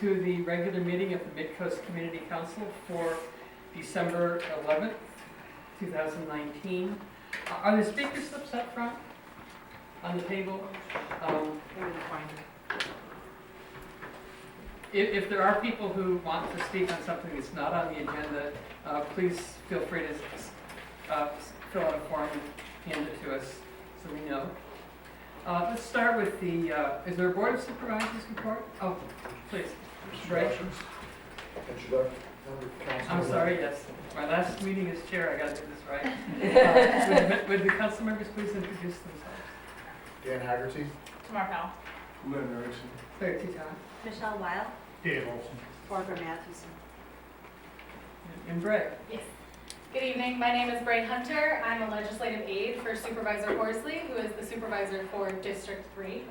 to the regular meeting of the Midcoast Community Council for December 11th, 2019. Are the speaker slips up front on the table? If there are people who want to speak on something that's not on the agenda, please feel free to fill out a form and hand it to us so we know. Let's start with the, is there a Board of Supervisors report? Oh, please. Introductions. I'm sorry, yes. My last meeting as chair, I got to do this right. Would the council members please introduce themselves? Dan Haggerty. Tamar Powell. Lynn Erickson. Claire Teton. Michelle Weil. Dave Olson. Barbara Mathewson. And Bray. Yes. Good evening. My name is Bray Hunter. I'm a legislative aide for Supervisor Horsley, who is the supervisor for District 3.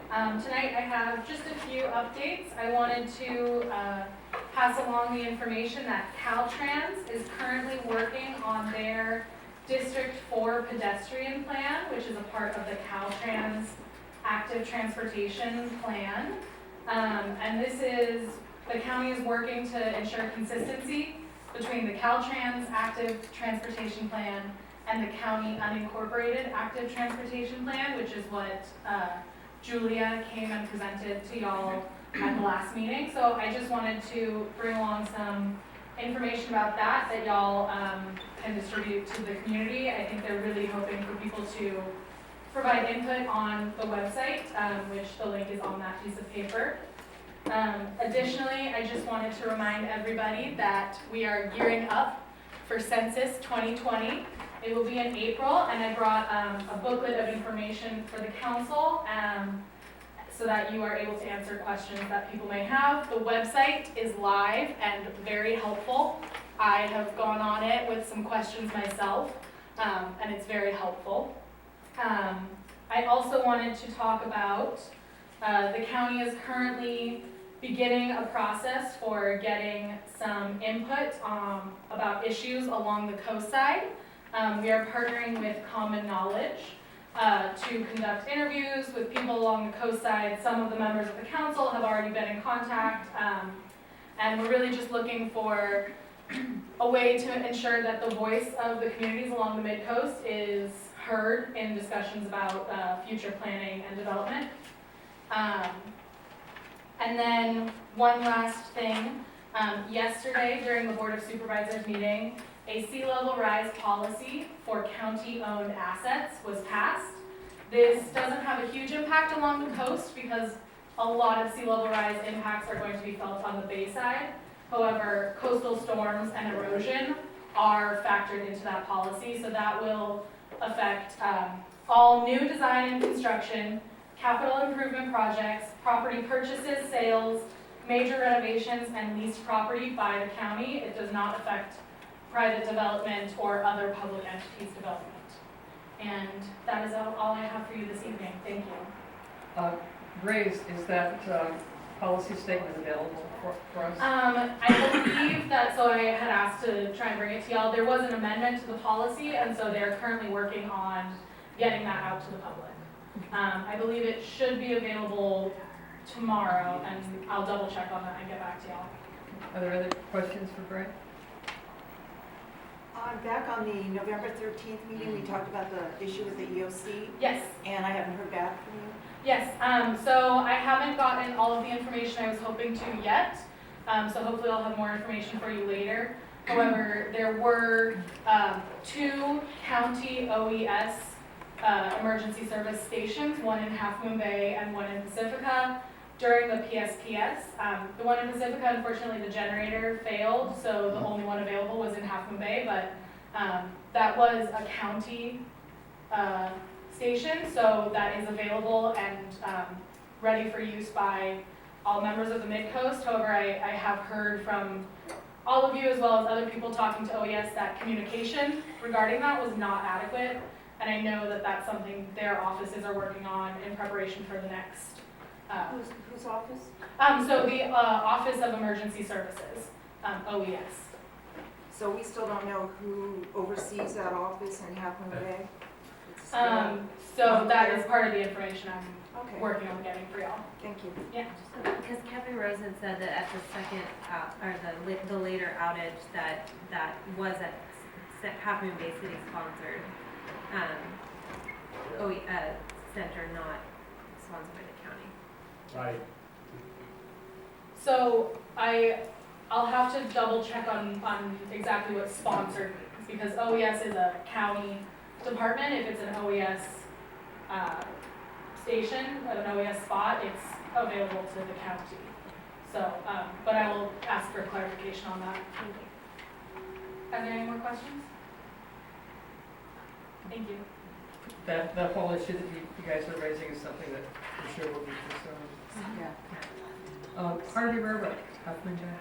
Tonight I have just a few updates. I wanted to pass along the information that Caltrans is currently working on their District 4 pedestrian plan, which is a part of the Caltrans active transportation plan. And this is, the county is working to ensure consistency between the Caltrans active transportation plan and the county unincorporated active transportation plan, which is what Julia came and presented to y'all at the last meeting. So I just wanted to bring along some information about that y'all can distribute to the community. I think they're really hoping for people to provide input on the website, which the link is on that piece of paper. Additionally, I just wanted to remind everybody that we are gearing up for Census 2020. It will be in April, and I brought a booklet of information for the council so that you are able to answer questions that people may have. The website is live and very helpful. I have gone on it with some questions myself, and it's very helpful. I also wanted to talk about the county is currently beginning a process for getting some input about issues along the coast side. We are partnering with Common Knowledge to conduct interviews with people along the coast side. Some of the members of the council have already been in contact, and we're really just looking for a way to ensure that the voice of the communities along the Midcoast is heard in discussions about future planning and development. And then one last thing, yesterday during the Board of Supervisors meeting, a sea level rise policy for county-owned assets was passed. This doesn't have a huge impact along the coast because a lot of sea level rise impacts are going to be felt on the bay side. However, coastal storms and erosion are factored into that policy, so that will affect all new design and construction, capital improvement projects, property purchases, sales, major renovations, and leased property by the county. It does not affect private development or other public entities development. And that is all I have for you this evening. Thank you. Grace, is that policy statement available for us? I believe that, so I had asked to try and bring it to y'all. There was an amendment to the policy, and so they're currently working on getting that out to the public. I believe it should be available tomorrow, and I'll double check on that and get back to y'all. Are there other questions for Bray? Back on the November 13th meeting, we talked about the issue with the EOC, Yes. and I haven't heard back from you. Yes, so I haven't gotten all of the information I was hoping to yet, so hopefully I'll have more information for you later. However, there were 2 county OES emergency service stations, one in Half Moon Bay and one in Pacifica during the PSPS. The one in Pacifica, unfortunately, the generator failed, so the only one available was in Half Moon Bay, but that was a county station, so that is available and ready for use by all members of the Midcoast. However, I have heard from all of you as well as other people talking to OES that communication regarding that was not adequate, and I know that that's something their offices are working on in preparation for the next. Whose office? So the Office of Emergency Services, OES. So we still don't know who oversees that office in Half Moon Bay? So that is part of the information Okay, working on getting for y'all. thank you. Yeah. Because Kevin Rosen said that at the second, or the later outage, that was at Half Moon Bay City sponsored, center, not sponsored by the county. Right. So I'll have to double check on exactly what sponsored means, because OES is a county department. If it's an OES station, an OES spot, it's available to the county. So, but I will ask for clarification on that. Are there any more questions? Thank you. That whole issue that you guys are raising is something that I'm sure will be concerned. Yeah. Harvey River, Huffman Jack.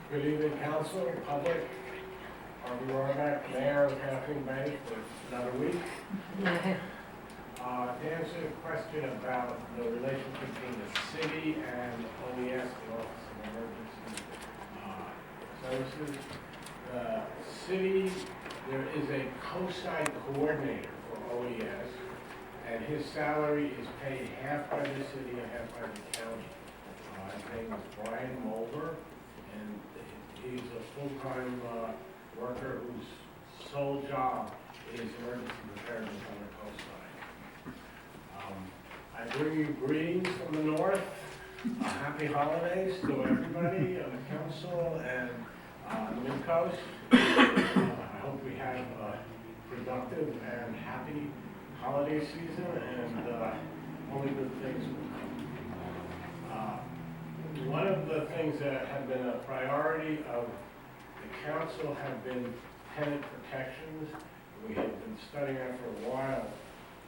Good evening, council, public. Harvey Rohrbeck, mayor of Tarping Bay for another week. To answer the question about the relationship between the city and OES, the Office of Emergency Services, the city, there is a co-site coordinator for OES, and his salary is paid half by the city and half by the county. His name is Brian Mulder, and he's a full-time worker whose sole job is emergency preparedness on the coast side. I bring you greetings from the north. Happy holidays to everybody on the council and Midcoast. I hope we have a productive and happy holiday season, and only good things will come. One of the things that have been a priority of the council have been tenant protections. We have been studying that for a while.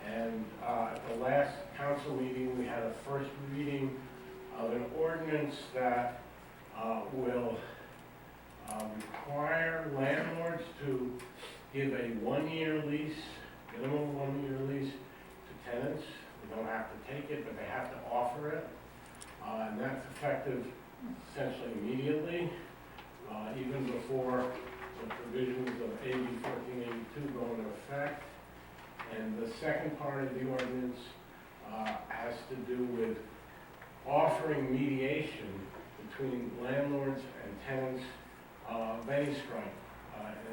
And at the last council meeting, we had a first reading of an ordinance that will require landlords to give a one-year lease, minimum one-year lease to tenants. They don't have to take it, but they have to offer it. And that's effective essentially immediately, even before the provisions of AB 1482 go into effect. And the second part of the ordinance has to do with offering mediation between landlords and tenants of any stripe,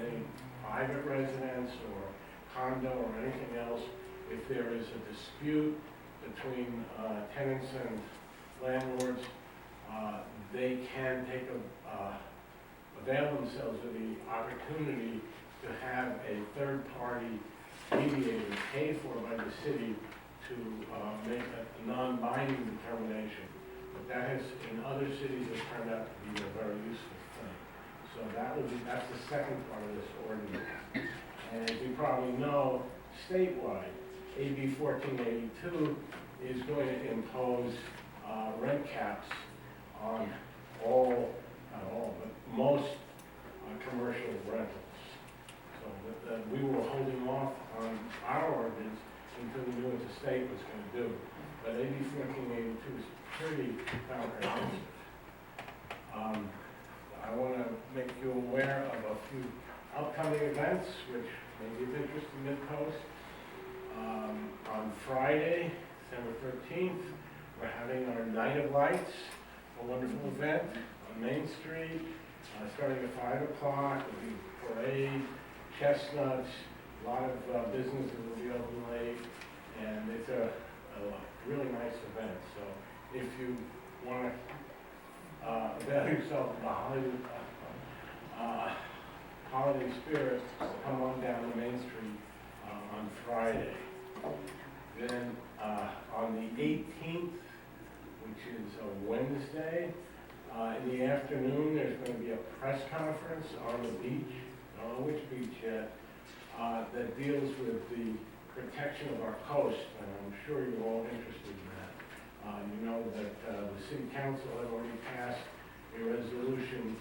any private residence or condo or anything else. If there is a dispute between tenants and landlords, they can take avail themselves of the opportunity to have a third-party mediator paid for by the city to make a non-binding determination. But that has, in other cities, has turned out to be a very useful thing. So that's the second part of this ordinance. And as you probably know, statewide, AB 1482 is going to impose rent caps on not all, but most commercial rentals. So we were holding off on our ordinance until we knew what the state was going to do. But AB 1482 is pretty comprehensive. I want to make you aware of a few upcoming events which may be of interest to Midcoast. On Friday, December 13th, we're having our Night of Lights, a wonderful event on Main Street, starting at 5 o'clock. There'll be parade, chestnuts, a lot of businesses will be open late, and it's a really nice event. So if you want to avail yourself of the holiday spirit, come on down to Main Street on Friday. Then on the 18th, which is a Wednesday, in the afternoon, there's going to be a press conference on the beach, I don't know which beach yet, that deals with the protection of our coast, and I'm sure you're all interested in that. You know that the City Council had already passed a resolution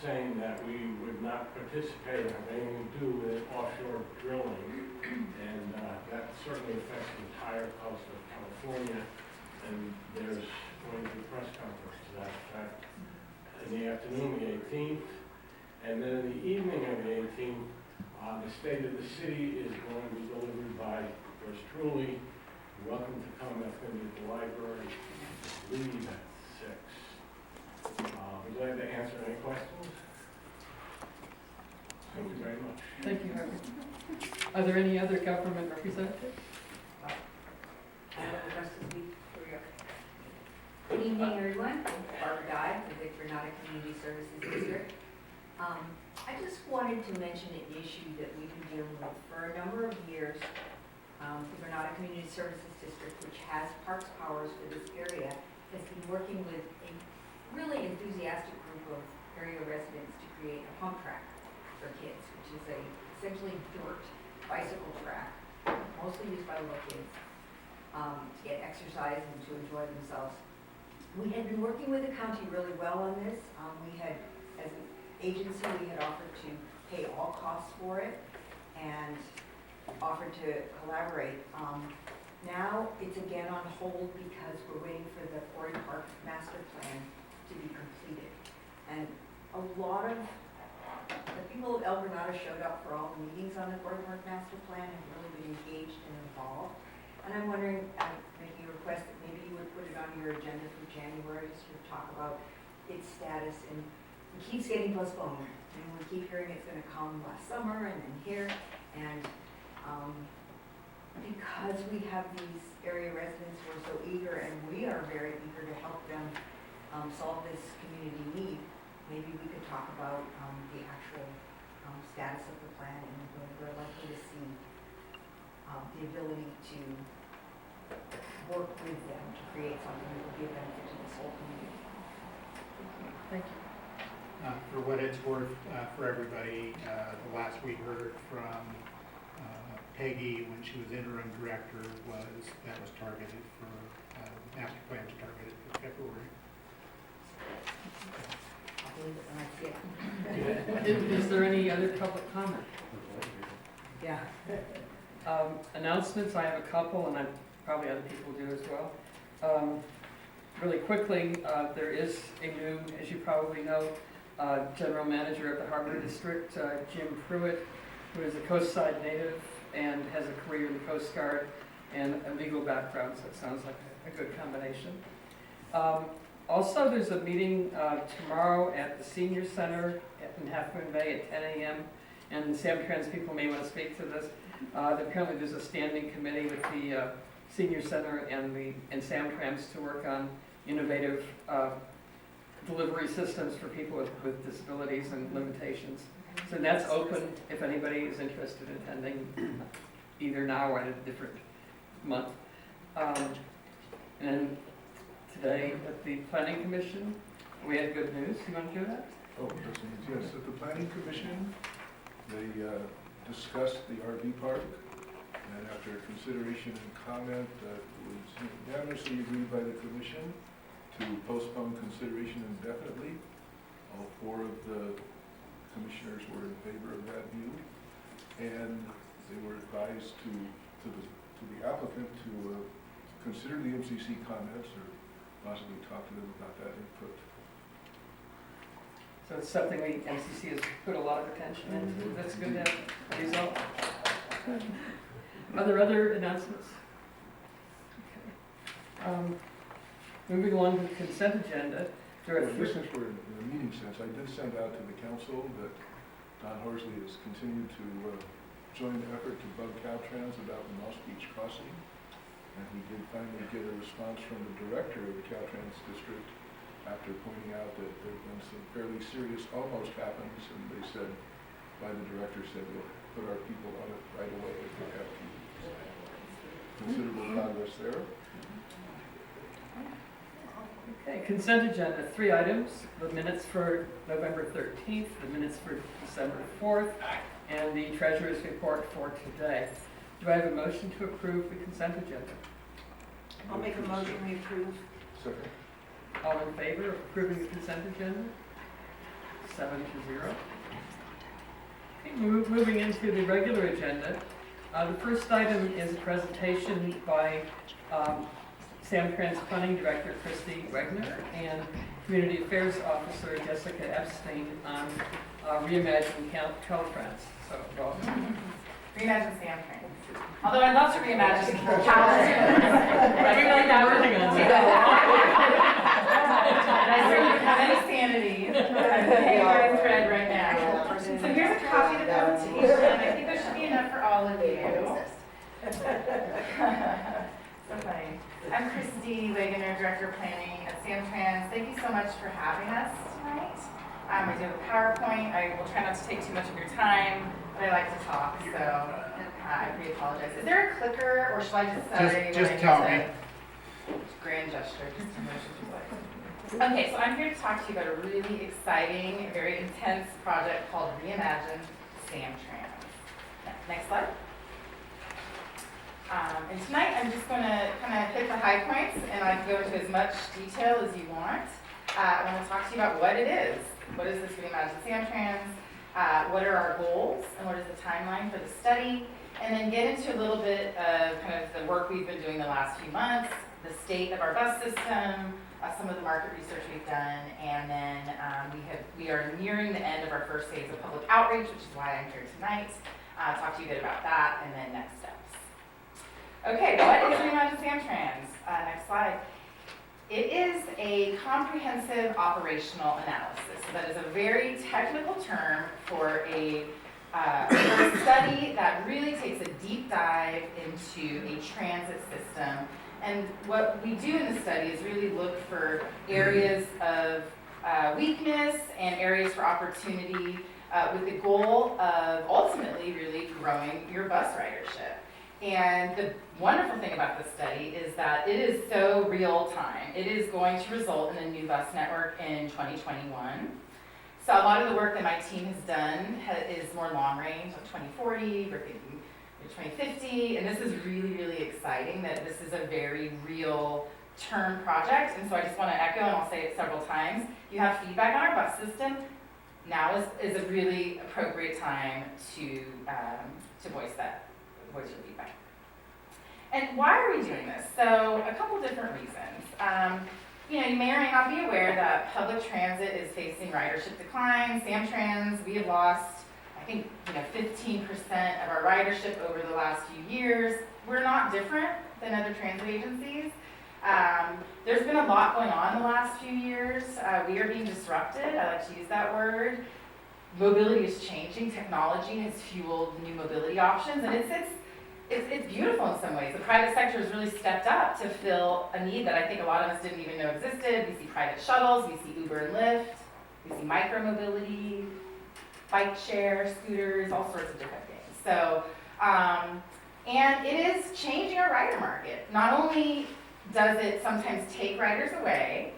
saying that we would not participate or have anything to do with offshore drilling, and that certainly affects the entire coast of California, and there's going to be a press conference to that effect in the afternoon, the 18th. And then in the evening of the 18th, the State of the City is going to be delivered by yours truly. You're welcome to come. That's going to be at the library, I believe at 6. Be glad to answer any questions. Thank you very much. Thank you, Harvey. Are there any other government representatives? I have a request to speak for you. Good evening, everyone. Barbara Dye, the Vic Redondo Community Services District. I just wanted to mention an issue that we've been dealing with for a number of years. The Redondo Community Services District, which has parks powers for this area, has been working with a really enthusiastic group of area residents to create a pump track for kids, which is essentially dirt bicycle track, mostly used by little kids, to get exercise and to enjoy themselves. We had been working with the county really well on this. We had, as an agency, we had offered to pay all costs for it and offered to collaborate. Now it's again on hold because we're waiting for the Quarry Park Master Plan to be completed. And a lot of the people of El Granada showed up for all the meetings on the Quarry Park Master Plan and really been engaged and involved. And I'm wondering, I'm making a request that maybe you would put it on your agenda for January to sort of talk about its status. And it keeps getting postponed. And we keep hearing it's going to come last summer and then here. And because we have these area residents who are so eager, and we are very eager to help them solve this community need, maybe we could talk about the actual status of the plan and when we're likely to see the ability to work with them to create something that will be a benefit to this whole community. Thank you. For what it's worth, for everybody, the last we heard from Peggy when she was interim director that was targeted for, master plan was targeted for February. I'll believe it when I see it. Is there any other public comment? Yeah. Announcements, I have a couple, and probably other people do as well. Really quickly, there is a new, as you probably know, general manager of the Harbor District, Jim Pruitt, who is a Coast Side native and has a career in the Coast Guard and a legal background, so it sounds like a good combination. Also, there's a meeting tomorrow at the Senior Center in Half Moon Bay at 10 a.m. And Samtrans people may want to speak to this. Apparently, there's a standing committee with the Senior Center and Samtrans to work on innovative delivery systems for people with disabilities and limitations. So that's open if anybody is interested in attending, either now or at a different month. And today at the Planning Commission, we had good news. You want to do that? Oh, yes, at the planning commission, they discussed the RV park, and after consideration and comment, it was unanimously agreed by the commission to postpone consideration indefinitely. All 4 of the commissioners were in favor of that view, and they were advised to the applicant to consider the MCC comments or possibly talk to them about that input. So it's something the MCC has put a lot of attention into. That's good to have a result. Are there other announcements? Okay. Moving along to the consent agenda. There are Since we're in the meeting sense, I did send out to the council that Don Horsley has continued to join the effort to bug Caltrans about the Moss Beach crossing. And he did finally get a response from the director of the Caltrans district after pointing out that there have been some fairly serious almost happens, and they said, the director said, we'll put our people on it right away if we have to. Considerable progress there. Okay, consent agenda, 3 items, the minutes for November 13th, the minutes for December 4th, and the treasurer's report for today. Do I have a motion to approve the consent agenda? I'll make a motion, we approve. Second. All in favor of approving the consent agenda? 7-0. Okay, moving into the regular agenda. The first item is a presentation by Samtrans Planning Director Christy Wegner and Community Affairs Officer Jessica Epstein on reimagine Caltrans. So, well, Reimagine Sam Train. Although I'd love to reimagine Caltrans. we might be working on that. And I certainly have any sanity. I'm thread right now. So here's a copy of the presentation. I think there should be enough for all of you. So funny. I'm Christy Wagoner, Director of Planning at Samtrans. Thank you so much for having us tonight. I do have a PowerPoint. I will try not to take too much of your time, but I like to talk, so I really apologize. Is there a clicker, or should I just say? Just tell me. Grand gesture, just a motion to play. Okay, so I'm here to talk to you about a really exciting, very intense project called Reimagine Samtrans. Next slide. And tonight I'm just going to kind of hit the high points, and I can go into as much detail as you want. I want to talk to you about what it is. What is this Reimagine Samtrans? What are our goals, and what is the timeline for the study? And then get into a little bit of kind of the work we've been doing the last few months, the state of our bus system, some of the market research we've done, and then we are nearing the end of our first phase of public outreach, which is why I'm here tonight. Talk to you a bit about that, and then next steps. Okay, what is Reimagine Samtrans? Next slide. It is a comprehensive operational analysis. So that is a very technical term for a study that really takes a deep dive into a transit system. And what we do in the study is really look for areas of weakness and areas for opportunity with the goal of ultimately really growing your bus ridership. And the wonderful thing about this study is that it is so real time. It is going to result in a new bus network in 2021. So a lot of the work that my team has done is more long range, like 2040, we're thinking 2050, and this is really, really exciting that this is a very real term project. And so I just want to echo, and I'll say it several times, you have feedback on our bus system. Now is a really appropriate time to voice your feedback. And why are we doing this? So a couple different reasons. You may or may not be aware that public transit is facing ridership decline. Samtrans, we have lost, I think, 15% of our ridership over the last few years. We're not different than other transit agencies. There's been a lot going on in the last few years. We are being disrupted. I like to use that word. Mobility is changing. Technology has fueled new mobility options, and it's beautiful in some ways. The private sector has really stepped up to fill a need that I think a lot of us didn't even know existed. We see private shuttles, we see Uber and Lyft, we see micromobility, bike share, scooters, all sorts of different things. So, and it is changing our rider market. Not only does it sometimes take riders away,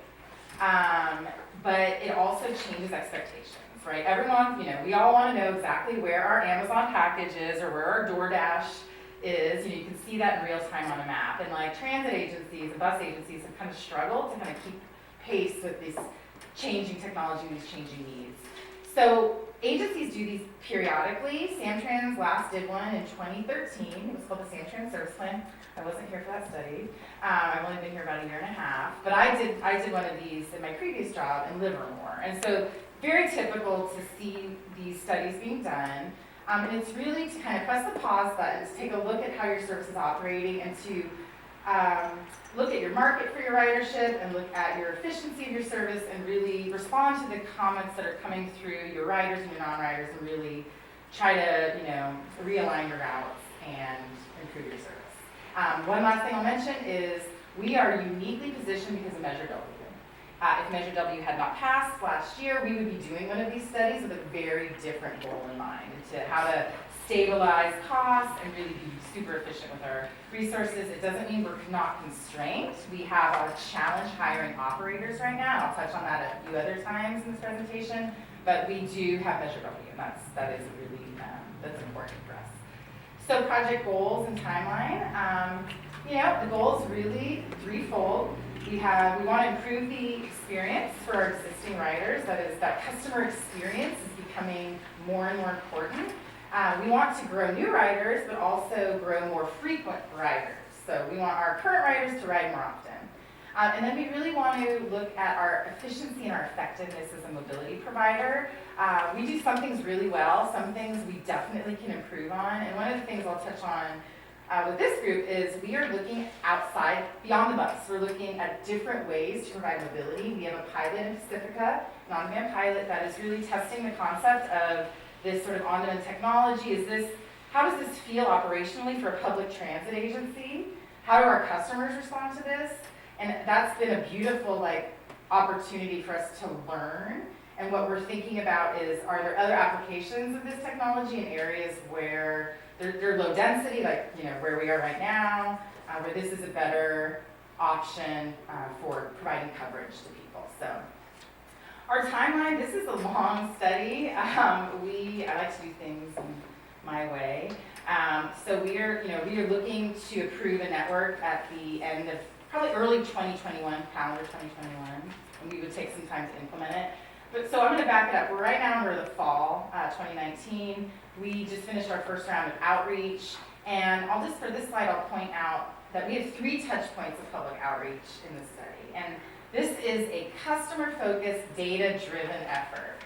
but it also changes expectations. Right? Everyone, we all want to know exactly where our Amazon package is or where our DoorDash is. You can see that in real time on a map. And like transit agencies and bus agencies have kind of struggled to kind of keep pace with this changing technology and these changing needs. So agencies do these periodically. Samtrans last did one in 2013. It was called the Samtrans Service Plan. I wasn't here for that study. I've only been here about a year and a half. But I did one of these in my previous job in Livermore. And so very typical to see these studies being done. And it's really to kind of press the pause button, to take a look at how your service is operating, and to look at your market for your ridership and look at your efficiency of your service and really respond to the comments that are coming through your riders and your non-riders and really try to, realign your routes and improve your service. One last thing I'll mention is we are uniquely positioned because of Measure W. If Measure W had not passed last year, we would be doing one of these studies with a very different goal in mind, to how to stabilize costs and really be super efficient with our resources. It doesn't mean we're not constrained. We have a challenge hiring operators right now. I'll touch on that a few other times in this presentation, but we do have Measure W, and that is really that's important for us. So project goals and timeline. The goal is really threefold. We want to improve the experience for our existing riders. That customer experience is becoming more and more important. We want to grow new riders, but also grow more frequent riders. So we want our current riders to ride more often. And then we really want to look at our efficiency and our effectiveness as a mobility provider. We do some things really well, some things we definitely can improve on. And one of the things I'll touch on with this group is we are looking outside, beyond the bus. We're looking at different ways to provide mobility. We have a pilot in Pacifica, an on-demand pilot that is really testing the concept of this sort of on-demand technology. How does this feel operationally for a public transit agency? How do our customers respond to this? And that's been a beautiful opportunity for us to learn. And what we're thinking about is, are there other applications of this technology in areas where they're low density, where we are right now, where this is a better option for providing coverage to people. So our timeline, this is a long study. I like to do things my way. So we are looking to approve a network at the end of probably early 2021, calendar 2021, and we would take some time to implement it. But so I'm going to back it up. Right now we're the fall 2019. We just finished our first round of outreach, and for this slide, I'll point out that we have 3 touch points of public outreach in this study. And this is a customer-focused, data-driven effort.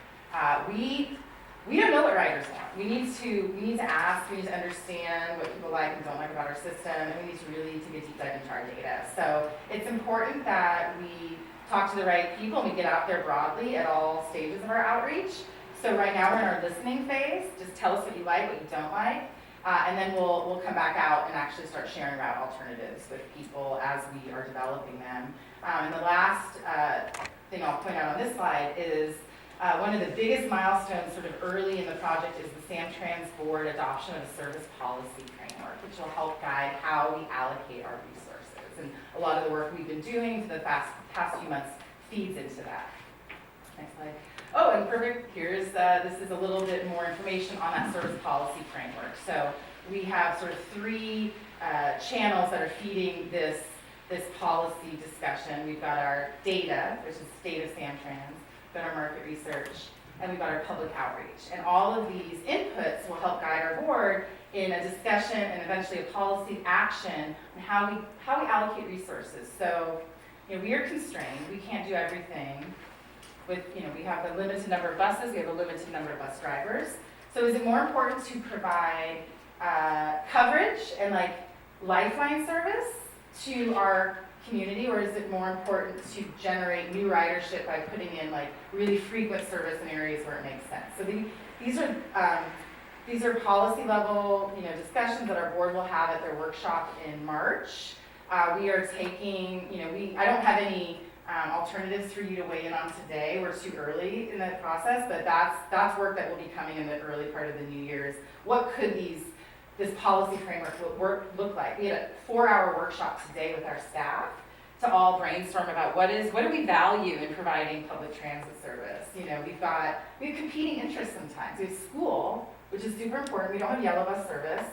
We don't know what riders want. We need to ask, we need to understand what people like and don't like about our system, and we need to really take a deep dive into our data. So it's important that we talk to the right people and we get out there broadly at all stages of our outreach. So right now we're in our listening phase. Just tell us what you like, what you don't like, and then we'll come back out and actually start sharing route alternatives with people as we are developing them. And the last thing I'll point out on this slide is one of the biggest milestones sort of early in the project is the Samtrans board adoption of a service policy framework, which will help guide how we allocate our resources. And a lot of the work we've been doing for the past few months feeds into that. Next slide. Oh, and perfect, this is a little bit more information on that service policy framework. So we have sort of 3 channels that are feeding this policy discussion. We've got our data, which is state of Samtrans, we've got our market research, and we've got our public outreach. And all of these inputs will help guide our board in a discussion and eventually a policy action on how we allocate resources. So we are constrained, we can't do everything. We have a limited number of buses, we have a limited number of bus drivers. So is it more important to provide coverage and lifeline service to our community, or is it more important to generate new ridership by putting in really frequent service in areas where it makes sense? So these are policy level discussions that our board will have at their workshop in March. We are taking, I don't have any alternatives for you to weigh in on today. We're too early in that process, but that's work that will be coming in the early part of the new year's. What could this policy framework look like? We had a 4-hour workshop today with our staff to all brainstorm about what do we value in providing public transit service. We have competing interests sometimes. We have school, which is super important. We don't have yellow bus service,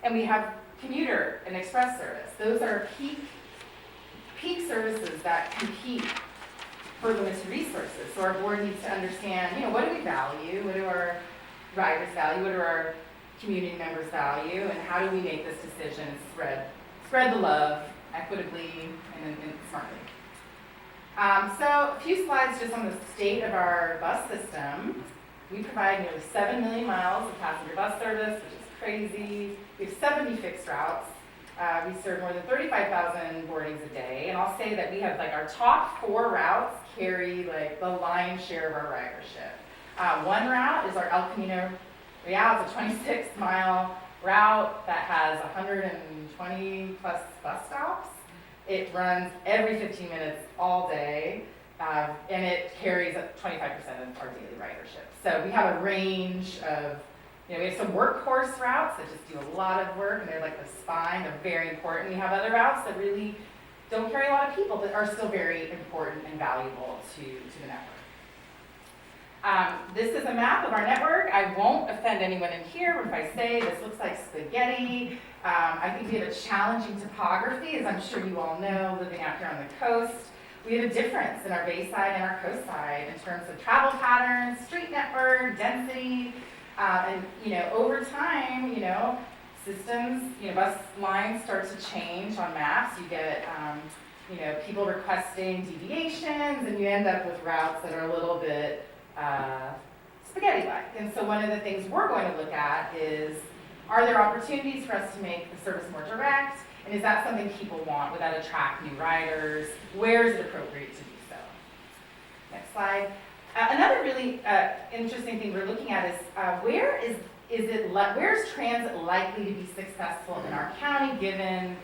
and we have commuter and express service. Those are peak services that compete for limited resources. So our board needs to understand, what do we value? What do our riders value? What do our community members value? And how do we make this decision and spread the love equitably and smartly? So a few slides just on the state of our bus system. We provide nearly 7 million miles of passenger bus service, which is crazy. We have 70 fixed routes. We serve more than 35,000 boardings a day, and I'll say that we have our top 4 routes carry the lion's share of our ridership. One route is our El Camino Real. It's a 26-mile route that has 120 plus bus stops. It runs every 15 minutes all day, and it carries 25% of our daily ridership. So we have a range of we have some workhorse routes that just do a lot of work, and they're like the spine. They're very important. We have other routes that really don't carry a lot of people, but are still very important and valuable to the network. This is a map of our network. I won't offend anyone in here if I say this looks like spaghetti. I think we have a challenging topography, as I'm sure you all know, living out here on the coast. We have a difference in our bayside and our coastside in terms of travel patterns, street network, density. And over time, systems, bus lines start to change on maps. You get people requesting deviations, and you end up with routes that are a little bit spaghetti-like. And so one of the things we're going to look at is, are there opportunities for us to make the service more direct? And is that something people want? Would that attract new riders? Where is it appropriate to do so? Next slide. Another really interesting thing we're looking at is where's transit likely to be successful in our county given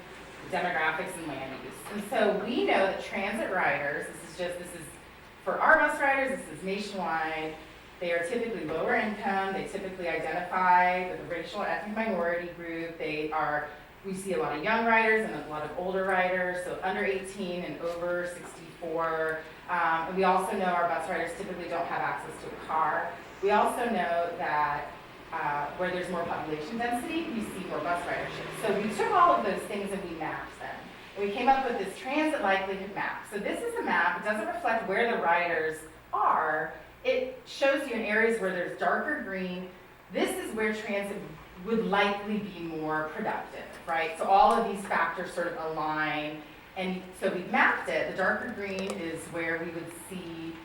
demographics and land use? And so we know that transit riders, this is for our bus riders, this is nationwide. They are typically lower income. They typically identify with a racial or ethnic minority group. We see a lot of young riders and a lot of older riders, so under 18 and over 64. And we also know our bus riders typically don't have access to a car. We also know that where there's more population density, we see more bus ridership. So we took all of those things and we mapped them. And we came up with this transit likelihood map. So this is a map. It doesn't reflect where the riders are. It shows you in areas where there's darker green. This is where transit would likely be more productive, right? So all of these factors sort of align. And so we mapped it. The darker green is where we would see,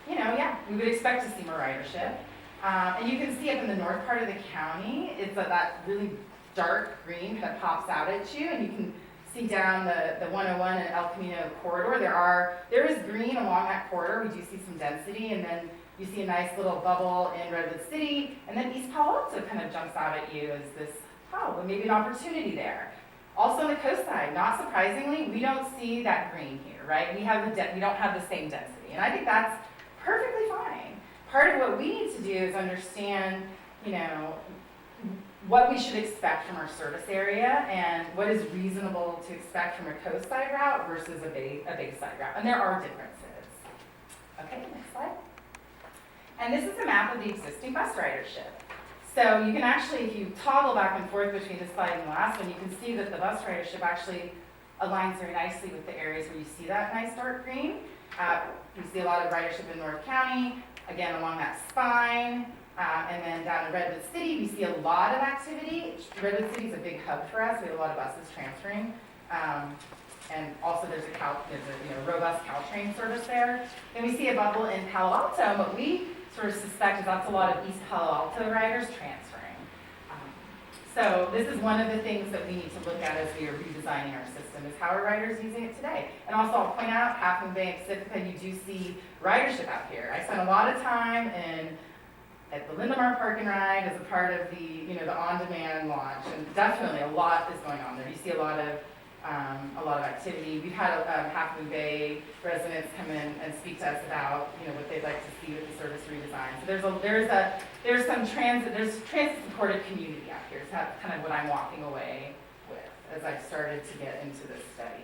we would expect to see more ridership. And you can see up in the north part of the county, it's that really dark green kind of pops out at you, and you can see down the 101 and El Camino corridor. There is green along that corridor. We do see some density, and then you see a nice little bubble in Redwood City, and then East Palo Alto kind of jumps out at you as this, well, maybe an opportunity there. Also on the coast side, not surprisingly, we don't see that green here, right? We don't have the same density, and I think that's perfectly fine. Part of what we need to do is understand, what we should expect from our service area and what is reasonable to expect from a coast side route versus a bay side route, and there are differences. Okay, next slide. And this is a map of the existing bus ridership. So you can actually, if you toggle back and forth between this slide and the last one, you can see that the bus ridership actually aligns very nicely with the areas where you see that nice dark green. You see a lot of ridership in North County, again along that spine, and then down in Redwood City, we see a lot of activity. Redwood City is a big hub for us. We have a lot of buses transferring. And also there's a robust Caltrain service there. Then we see a bubble in Palo Alto, and what we sort of suspect is that's a lot of East Palo Alto riders transferring. So this is one of the things that we need to look at as we are redesigning our system, is how are riders using it today? And also I'll point out, Half Moon Bay and Pacifica, you do see ridership out here. I spent a lot of time at the Lindemar Park and Ride as a part of the on-demand launch, and definitely a lot is going on there. You see a lot of activity. We've had Half Moon Bay residents come in and speak to us about what they'd like to see with the service redesign. So there's transit supported community out here. So that's kind of what I'm walking away with as I started to get into this study.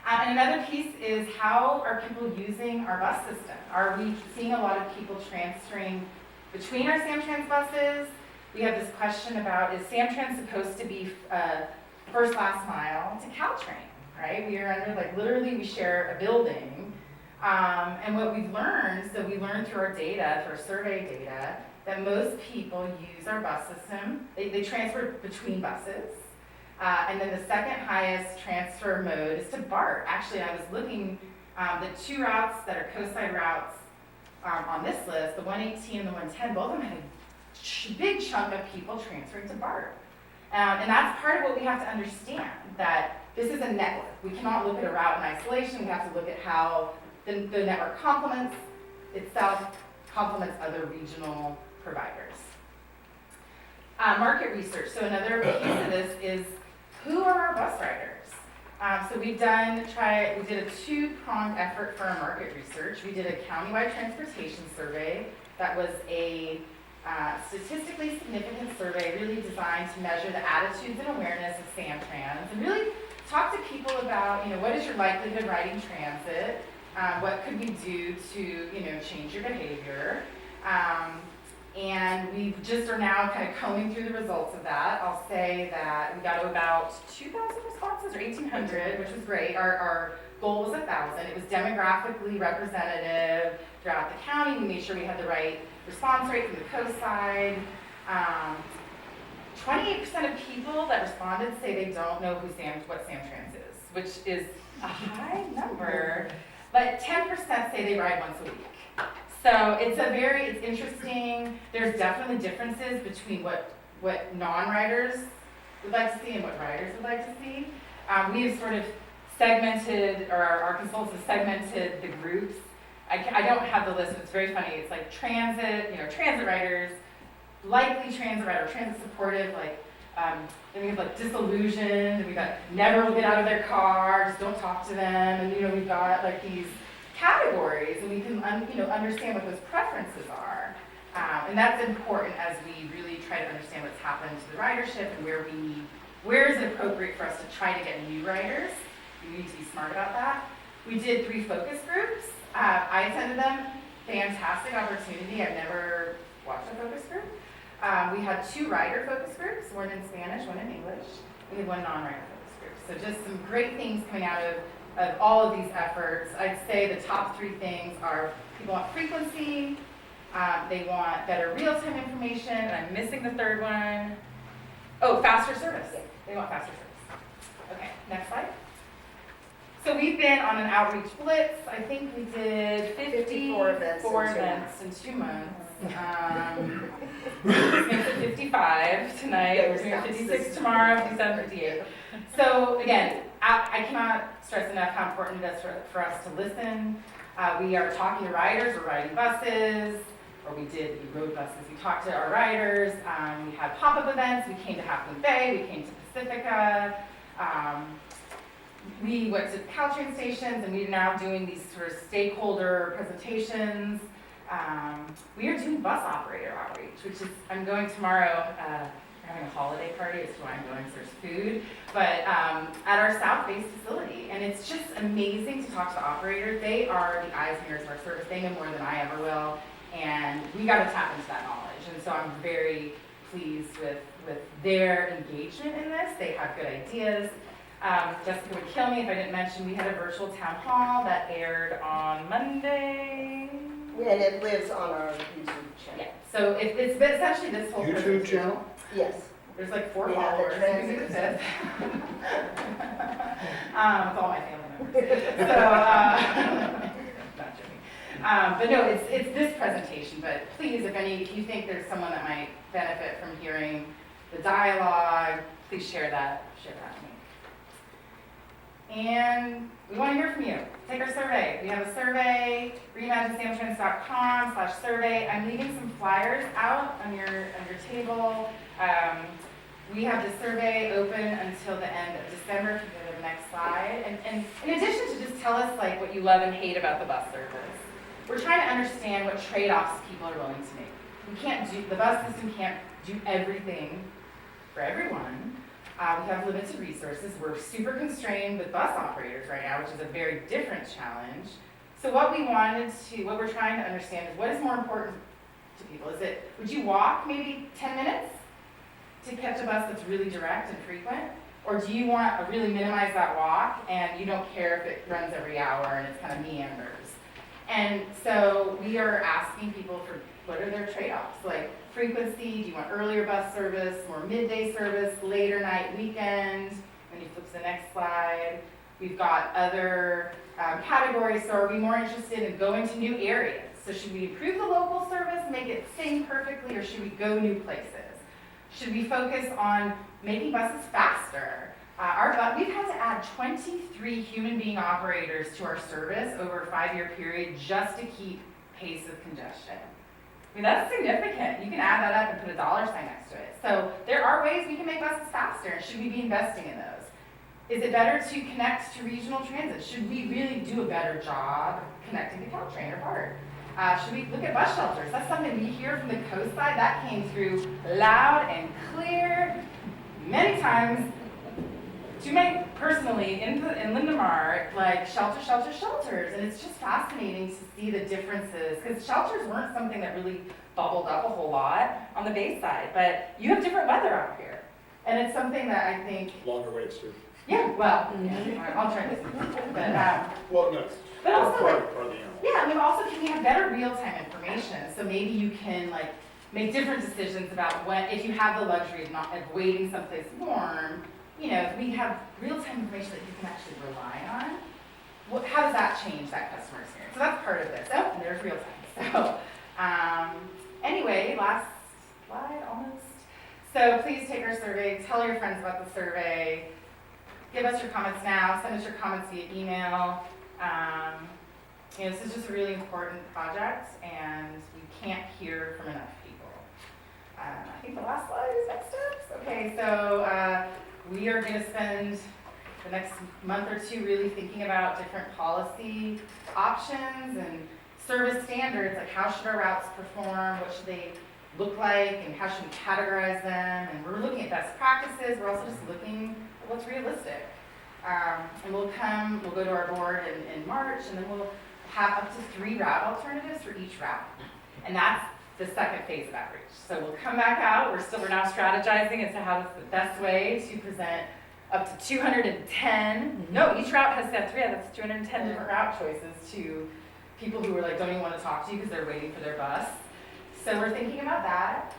And another piece is, how are people using our bus system? Are we seeing a lot of people transferring between our Samtrans buses? We have this question about, is Samtrans supposed to be first last mile to Caltrain, right? We are under, literally we share a building. And what we've learned, so we learned through our data, through our survey data, that most people use our bus system. They transfer between buses. And then the second highest transfer mode is to BART. Actually, I was looking, the two routes that are coastside routes on this list, the 118 and the 110, both of them had a big chunk of people transferring to BART. And that's part of what we have to understand, that this is a network. We cannot look at a route in isolation. We have to look at how the network complements itself, complements other regional providers. Market research. So another piece of this is, who are our bus riders? So we did a two-pronged effort for our market research. We did a countywide transportation survey that was a statistically significant survey really designed to measure the attitudes and awareness of Samtrans and really talk to people about, what is your likelihood riding transit? What could we do to, change your behavior? And we just are now kind of combing through the results of that. I'll say that we got to about 2,000 responses, or 1,800, which was great. Our goal was 1,000. It was demographically representative throughout the county. We made sure we had the right response rate from the coast side. 28% of people that responded say they don't know what Samtrans is. which is a high number, but 10% say they ride once a week. So it's interesting. There's definitely differences between what non-riders would like to see and what riders would like to see. We have sort of segmented, or our consultants have segmented the groups. I don't have the list, but it's very funny. It's like transit, transit riders, likely transit rider, transit supportive, then we have like disillusioned, and we've got never will get out of their car, just don't talk to them, and we've got like these categories, and we can understand what those preferences are. And that's important as we really try to understand what's happened to the ridership and where is it appropriate for us to try to get new riders. We need to be smart about that. We did 3 focus groups. I attended them. Fantastic opportunity. I've never watched a focus group. We had 2 rider focus groups, one in Spanish, one in English. We had 1 non-rider focus group. So just some great things coming out of all of these efforts. I'd say the top 3 things are people want frequency, they want better real-time information, and I'm missing the 3rd one. Oh, faster service. They want faster service. Okay, next slide. So we've been on an outreach blitz. I think we did 54 events in 2 months. It's going to 55 tonight. We're doing 56 tomorrow, 57, 58. So again, I cannot stress enough how important it is for us to listen. We are talking to riders. We're riding buses, or we rode buses. We talked to our riders. We had pop-up events. We came to Half Moon Bay. We came to Pacifica. We went to Caltrain stations, and we're now doing these sort of stakeholder presentations. We are doing bus operator outreach, which is, I'm going tomorrow, we're having a holiday party, it's why I'm going, so there's food, but at our South-based facility, and it's just amazing to talk to the operators. They are the eyes and ears of our service. They know more than I ever will, and we got to tap into that knowledge, and so I'm very pleased with their engagement in this. They have good ideas. Jessica would kill me if I didn't mention we had a virtual town hall that aired on Monday. And it lives on our YouTube channel. Yeah, so it's essentially this whole YouTube channel? Yes. There's like 4 We have the followers. You can do the 5th. It's all my family members. So, not joking. But no, it's this presentation. But please, if you think there's someone that might benefit from hearing the dialogue, please share that with me. And we want to hear from you. Take our survey. We have a survey, reimaginesamtrans.com/survey. I'm leaving some flyers out on your table. We have the survey open until the end of December. If you go to the next slide. And in addition to just tell us like what you love and hate about the bus service, we're trying to understand what trade-offs people are willing to make. The bus system can't do everything for everyone. We have limited resources. We're super constrained with bus operators right now, which is a very different challenge. So what we're trying to understand is what is more important to people. Would you walk maybe 10 minutes to catch a bus that's really direct and frequent? Or do you want to really minimize that walk and you don't care if it runs every hour and it's kind of meanders? And so we are asking people for what are their trade-offs? Like frequency, do you want earlier bus service, more midday service, later night, weekend? When you flip to the next slide, we've got other categories. So are we more interested in going to new areas? So should we improve the local service, make it sing perfectly, or should we go new places? Should we focus on making buses faster? We've had to add 23 human being operators to our service over a 5-year period just to keep pace with congestion. I mean, that's significant. You can add that up and put a dollar sign next to it. So there are ways we can make buses faster, and should we be investing in those? Is it better to connect to regional transit? Should we really do a better job connecting to Caltrain or BART? Should we look at bus shelters? That's something we hear from the coast side. That came through loud and clear many times. To me personally, in Lindemar, like shelters, and it's just fascinating to see the differences, because shelters weren't something that really bubbled up a whole lot on the bay side, but you have different weather out here, and it's something that I think... Longer waits too. Yeah, well, yeah, I'll try this, but... Well, no. But also, part of the animal. yeah, I mean, also, can we have better real-time information, so maybe you can, make different decisions about if you have the luxury of waiting someplace warm, if we have real-time information that you can actually rely on, how does that change that customer experience? So that's part of this. Oh, and there's real-time. So anyway, last slide almost. So please take our survey, tell your friends about the survey, give us your comments now, send us your comments via email. This is just a really important project, and we can't hear from enough people. I think the last slide is next steps. Okay, so we are going to spend the next month or two really thinking about different policy options and service standards, like how should our routes perform, what should they look like, and how should we categorize them. And we're looking at best practices. We're also just looking at what's realistic. And we'll go to our board in March, and then we'll have up to 3 route alternatives for each route. And that's the second phase of outreach. So we'll come back out. We're now strategizing as to how the best way to present up to 210. No, each route has to have 3. That's 210 different route choices to people who are like don't even want to talk to you because they're waiting for their bus. So we're thinking about that.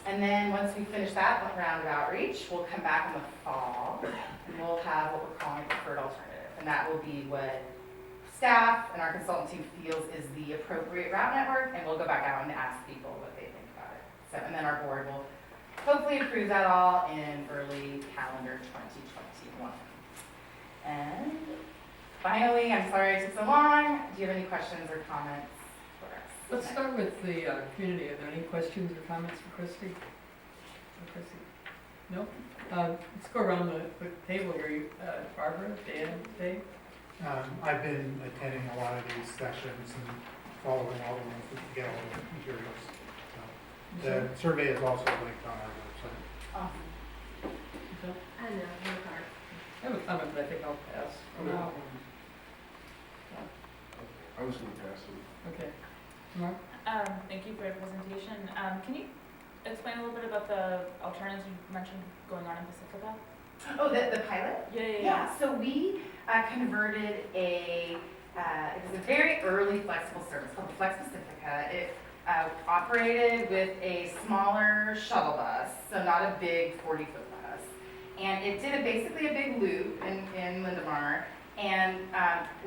And then once we finish that round of outreach, we'll come back in the fall and we'll have what we're calling a preferred alternative. And that will be what staff and our consultant team feels is the appropriate route network, and we'll go back out and ask people what they think about it. So, and then our board will hopefully approve that all in early calendar 2021. And finally, I'm sorry it took so long. Do you have any questions or comments for us? Let's start with the community. Are there any questions or comments for Christy? No? Let's go around the table here. Barbara, Dan, Dave? I've been attending a lot of these sessions and following all the ones to get all the materials. So, the survey is also linked on our website. Awesome. I know, no card. I have a comment, but I think I'll pass. I was going to pass it. Okay. Mark? Thank you for your presentation. Can you explain a little bit about the alternatives you mentioned going on in Pacifica? Oh, the pilot? Yeah. So we converted it was a very early flexible service called the Flex Pacifica. It operated with a smaller shuttle bus, so not a big 40-foot bus. And it did basically a big loop in Lindemar. And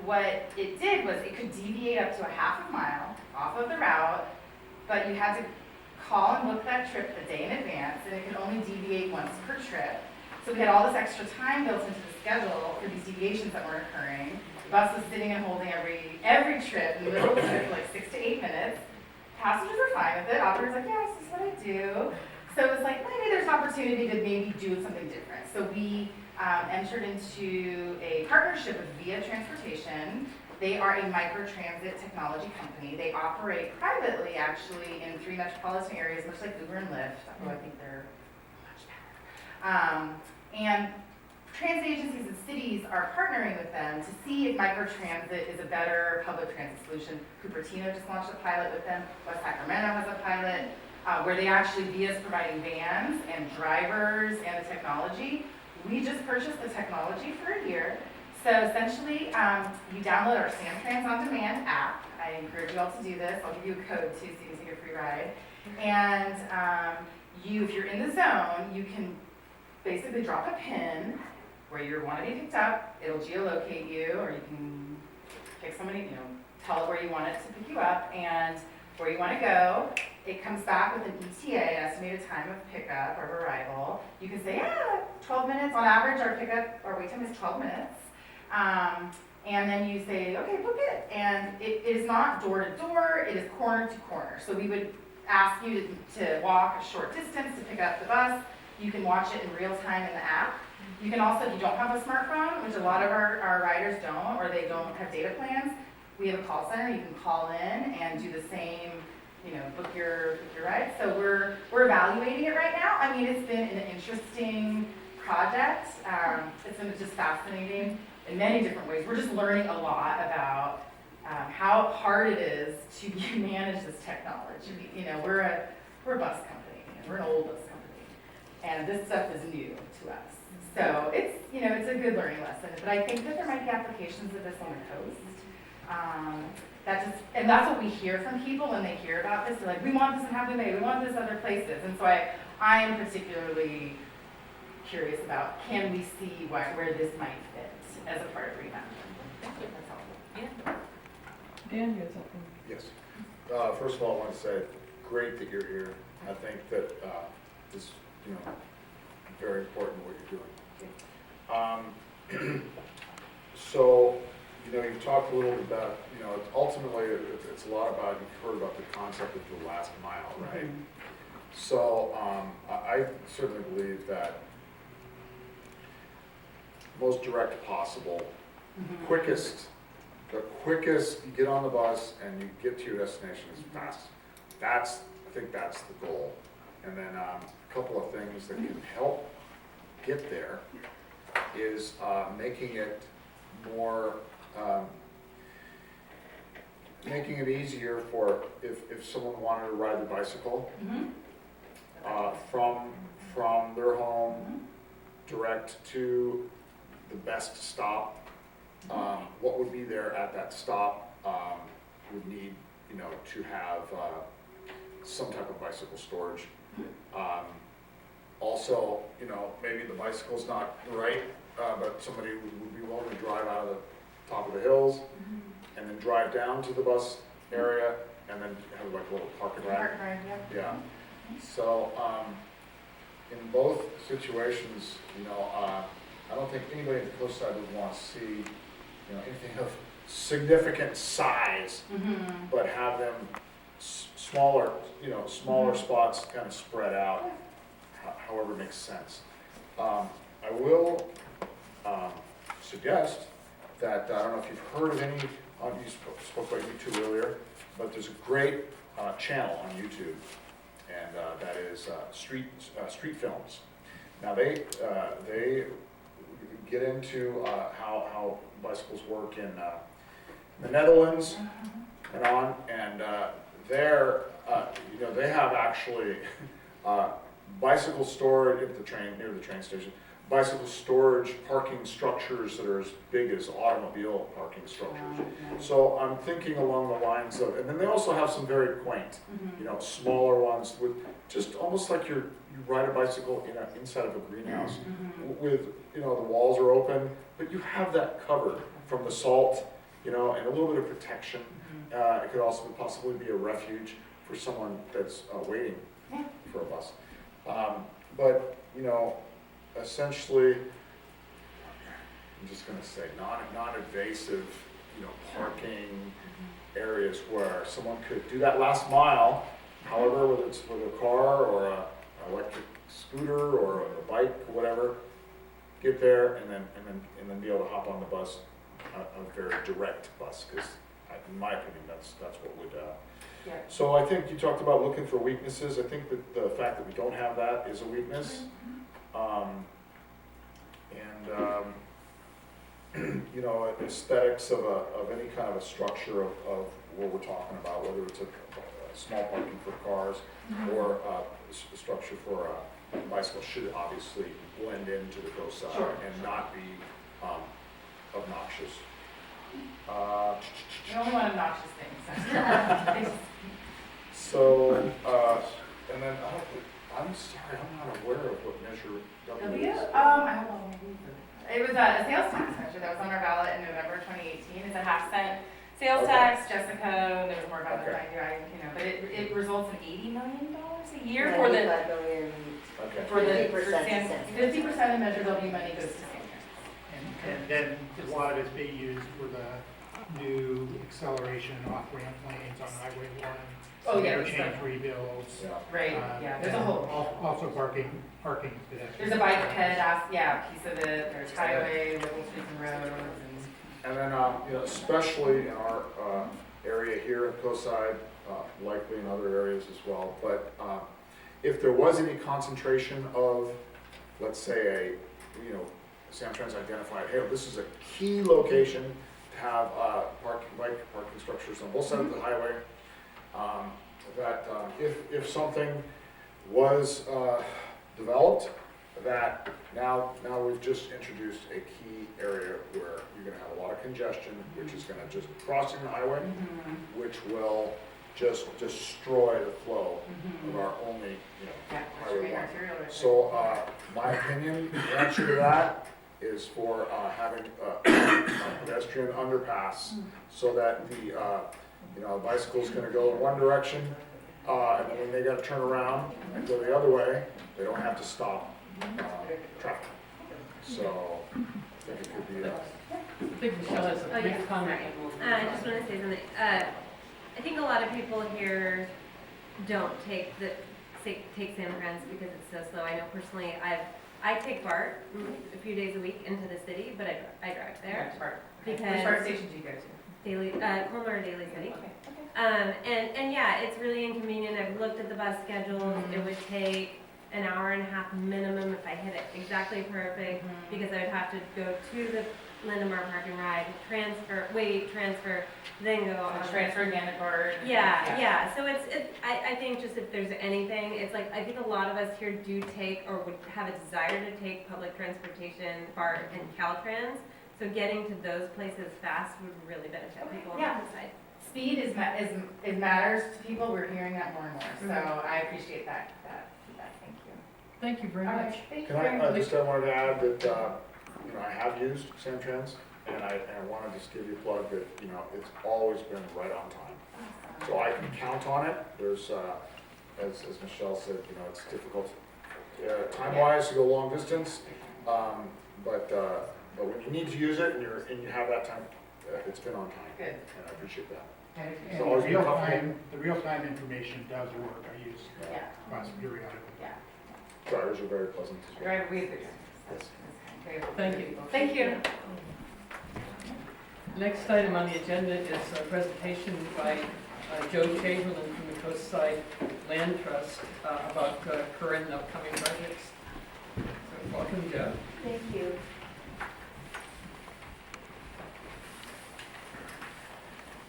what it did was it could deviate up to a half a mile off of the route, but you had to call and book that trip a day in advance, and it could only deviate once per trip. So we had all this extra time built into the schedule for these deviations that were occurring. The bus was sitting and holding every trip in the middle of the trip for like 6 to 8 minutes. Passengers were fine with it. Operators were like, yeah, this is what I do. So it was like, maybe there's an opportunity to maybe do something different. So we entered into a partnership with Via Transportation. They are a microtransit technology company. They operate privately, actually, in 3 metropolitan areas, much like Uber and Lyft, although I think they're much better. And transit agencies and cities are partnering with them to see if microtransit is a better public transit solution. Cupertino just launched a pilot with them. West Sacramento has a pilot where they actually, Via's providing vans and drivers and the technology. We just purchased the technology for a year. So essentially, you download our Samtrans On Demand app. I encourage you all to do this. I'll give you a code too so you can take a free ride. And if you're in the zone, you can basically drop a pin where you want to be picked up. It'll geolocate you, or you can pick somebody, tell it where you want it to pick you up and where you want to go. It comes back with an ETA, an estimated time of pickup or arrival. You can say, 12 minutes. On average, our wait time is 12 minutes. And then you say, okay, book it. And it is not door to door, it is corner to corner. So we would ask you to walk a short distance to pick up the bus. You can watch it in real time in the app. You can also, if you don't have a smartphone, which a lot of our riders don't, or they don't have data plans, we have a call center. You can call in and do the same, book your ride. So we're evaluating it right now. I mean, it's been an interesting project. It's been just fascinating in many different ways. We're just learning a lot about how hard it is to manage this technology. We're a bus company, and we're an old bus company, and this stuff is new to us. So it's a good learning lesson. But I think that there might be applications of this on the coast. And that's what we hear from people when they hear about this. They're like, we want this in Half Moon Bay, we want this other places. And so I am particularly curious about, can we see where this might fit as a part of reimagining? That's all. Yeah. Dan, you had something? Yes. First of all, I want to say, great that you're here. I think that it's, very important what you're doing. So, you talked a little bit about, ultimately, it's a lot about, you've heard about the concept of the last mile, right? So, I certainly believe that most direct possible, the quickest you get on the bus and you get to your destination as fast. I think that's the goal. And then a couple of things that can help get there is making it more, making it easier for if someone wanted to ride the bicycle from their home direct to the best stop. What would be there at that stop would need, to have some type of bicycle storage. Also, maybe the bicycle's not right, but somebody would be willing to drive out of the top of the hills and then drive down to the bus area and then have like a little park and ride. Yeah. So in both situations, I don't think anybody at the coast side would want to see, anything of significant size, but have them smaller, smaller spots kind of spread out, however makes sense. I will suggest that, I don't know if you've heard of any, you spoke about YouTube earlier, but there's a great channel on YouTube, and that is Street Films. Now they get into how bicycles work in the Netherlands and on, and there, they have actually bicycle storage at the train, near the train station, bicycle storage parking structures that are as big as automobile parking structures. So I'm thinking along the lines of, and then they also have some very quaint, smaller ones with just almost like you ride a bicycle inside of a greenhouse with, the walls are open, but you have that covered from the salt, and a little bit of protection. It could also possibly be a refuge for someone that's waiting for a bus. But, essentially, I'm just going to say non-invasive, parking areas where someone could do that last mile, however, whether it's with a car or an electric scooter or a bike or whatever, get there and then be able to hop on the bus, a very direct bus, because in my opinion, that's what would. So I think you talked about looking for weaknesses. I think that the fact that we don't have that is a weakness. Aesthetics of any kind of a structure of what we're talking about, whether it's a small parking for cars or a structure for a bicycle, should obviously blend into the coast side and not be obnoxious. You only want obnoxious things. So, and then I'm sorry, I'm not aware of what Measure W is. It was a sales tax measure that was on our ballot in November 2018. It's a half-cent sales tax. Jessica, there was more about it than I do, but it results in $80 million a year for the 50% of Measure W money goes to St. And then a lot of it's being used for the new acceleration off-ramp lanes on Highway 1. Interchange rebuilds. Right, there's a whole. Also parking pedestrians. There's a bike ped, piece of it, there's highway, local streets and roads. And then, especially in our area here in Coastside, likely in other areas as well, but if there was any concentration of, let's say, Samtrans identified, hey, this is a key location to have bike parking structures on both sides of the highway, that if something was developed, that now we've just introduced a key area where you're going to have a lot of congestion, which is going to just crossing the highway, which will just destroy the flow of our only, Yeah, highway one. arterial right So, my opinion, the answer to that is for, having a pedestrian underpass so that the, bicycle's gonna go in one direction, and then when they gotta turn around and go the other way, they don't have to stop, traffic. So, I think it could be, I think Michelle has a Oh, yeah, brief comment. sorry. and we'll move I on. just want to say something. I think a lot of people here don't take San Fran's because it's so slow. I know personally, I take BART a few days a week into the city, but I drive there Which part? because Which part station do you go to? daily, Colmar Daily City. Okay. And yeah, it's really inconvenient. I've looked at the bus schedules. It would take an hour and a half minimum if I hit it exactly perfect, because I would have to go to the Lindemar parking ride, transfer, then go on. Transfer again to BART. Yeah. So I think just if there's anything, it's like, I think a lot of us here do take or would have a desire to take public transportation, BART and Caltrans. So getting to those places fast would really benefit people on Yeah. that side. Speed it matters to people. We're hearing that more and more. So I appreciate that feedback. Thank you. Thank you very All much. right. Thank you Can very I, much. just I wanted to add that, I have used Samtrans, and I wanted to just give you a plug that, it's always been right on time. So I can count on it. There's, as Michelle said, it's difficult, time-wise to go long distance, but when you need to use it and you have that time, it's been on time. Good. And I appreciate that. And It's the always been real-time information does work. I use Yeah. bus periodically. Drivers are very pleasant as well. Right, Yes. Thank you. Thank you. Next item on the agenda is a presentation by Joe Chamberlain from the Coastside Land Trust about current and upcoming projects. So welcome, Joe. Thank you.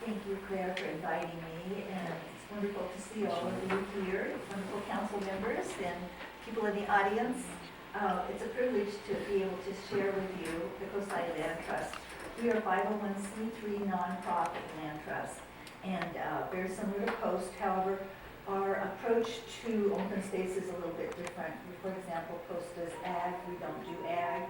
Thank you, Claire, for inviting me, and it's wonderful to see all of you here, wonderful council members and people in the audience. It's a privilege to be able to share with you the Coastside Land Trust. We are a 501c3 nonprofit land trust, and very similar to Coast. However, our approach to open space is a little bit different. For example, Coast does ag, we don't do ag.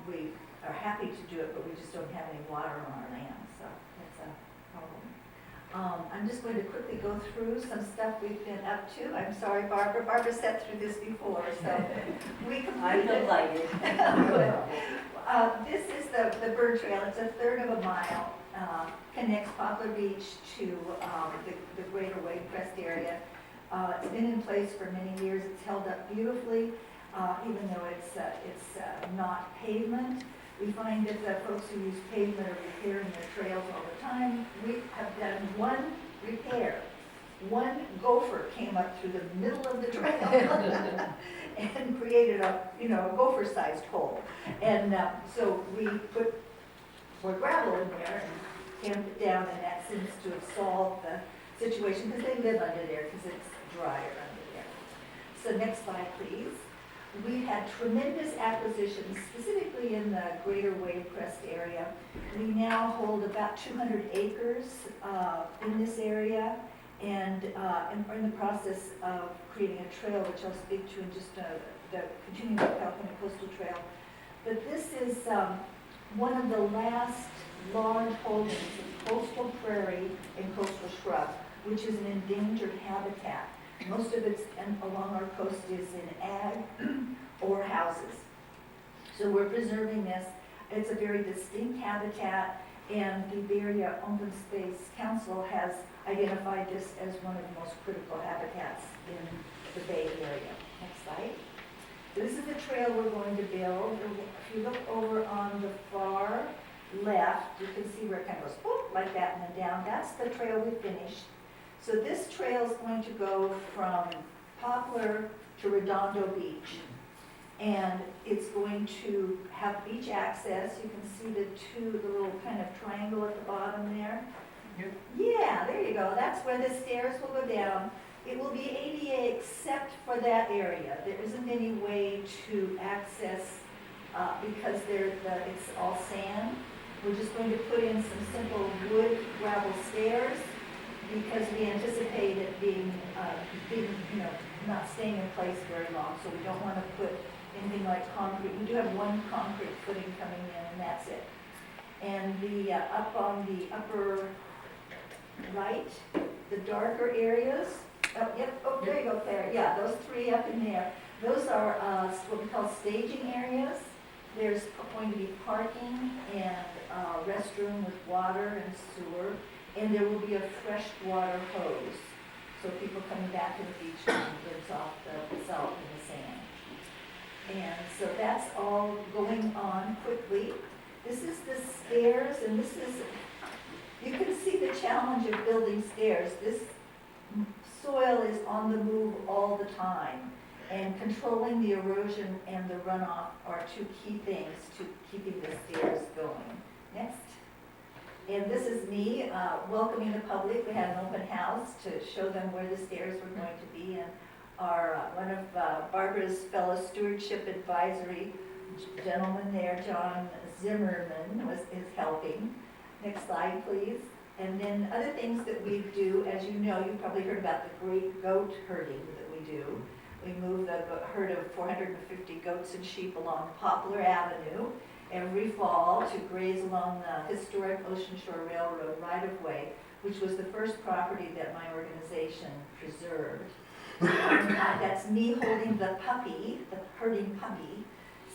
We are happy to do it, but we just don't have any water on our land, so that's a problem. I'm just going to quickly go through some stuff we've been up to. I'm sorry, Barbara. Barbara sat through this before, so we completed. I'm delighted. This is the bird trail. It's a third of a mile. Connects Poplar Beach to the greater Wave Crest area. It's been in place for many years. It's held up beautifully, even though it's not pavement. We find that the folks who use pavement are repairing their trails all the time. We have done one repair. One gopher came up through the middle of the trail and created a gopher-sized hole. And so we put more gravel in there and tamped it down, and that seems to have solved the situation because they live under there because it's drier under there. So next slide, please. We've had tremendous acquisitions, specifically in the greater Wave Crest area. We now hold about 200 acres in this area, and are in the process of creating a trail, which I'll speak to in just the continuing California Coastal Trail. But this is one of the last large holdings of coastal prairie and coastal shrub, which is an endangered habitat. Most of it's along our coast is in ag or houses. So we're preserving this. It's a very distinct habitat, and the Bay Area Open Space Council has identified this as one of the most critical habitats in the Bay Area. Next slide. This is the trail we're going to build. If you look over on the far left, you can see where it kind of goes whoop, like that and then down. That's the trail we finished. So this trail is going to go from Poplar to Redondo Beach. And it's going to have beach access. You can see the little kind of triangle at the bottom there. Yep. Yeah, there you go. That's where the stairs will go down. It will be ADA except for that area. There isn't any way to access because it's all sand. We're just going to put in some simple wood gravel stairs. because we anticipate it being, not staying in place very long, so we don't want to put anything like concrete. We do have one concrete footing coming in, and that's it. And the, up on the upper right, the darker areas, there you go, Claire, yeah, those three up in there, those are what we call staging areas. There's going to be parking and restroom with water and sewer, and there will be a fresh water hose, so people coming back to the beach can rinse off the salt and the sand. And so that's all going on quickly. This is the stairs, and this is, you can see the challenge of building stairs. This soil is on the move all the time, and controlling the erosion and the runoff are two key things to keeping the stairs going. Next. And this is me welcoming the public. We had an open house to show them where the stairs were going to be, and our one of Barbara's fellow stewardship advisory gentleman there, John Zimmerman, is helping. Next slide, please. And then other things that we do, as you know, you've probably heard about the great goat herding that we do. We move the herd of 450 goats and sheep along Poplar Avenue every fall to graze along the historic Ocean Shore Railroad right-of-way, which was the first property that my organization preserved. That's me holding the puppy, the herding puppy.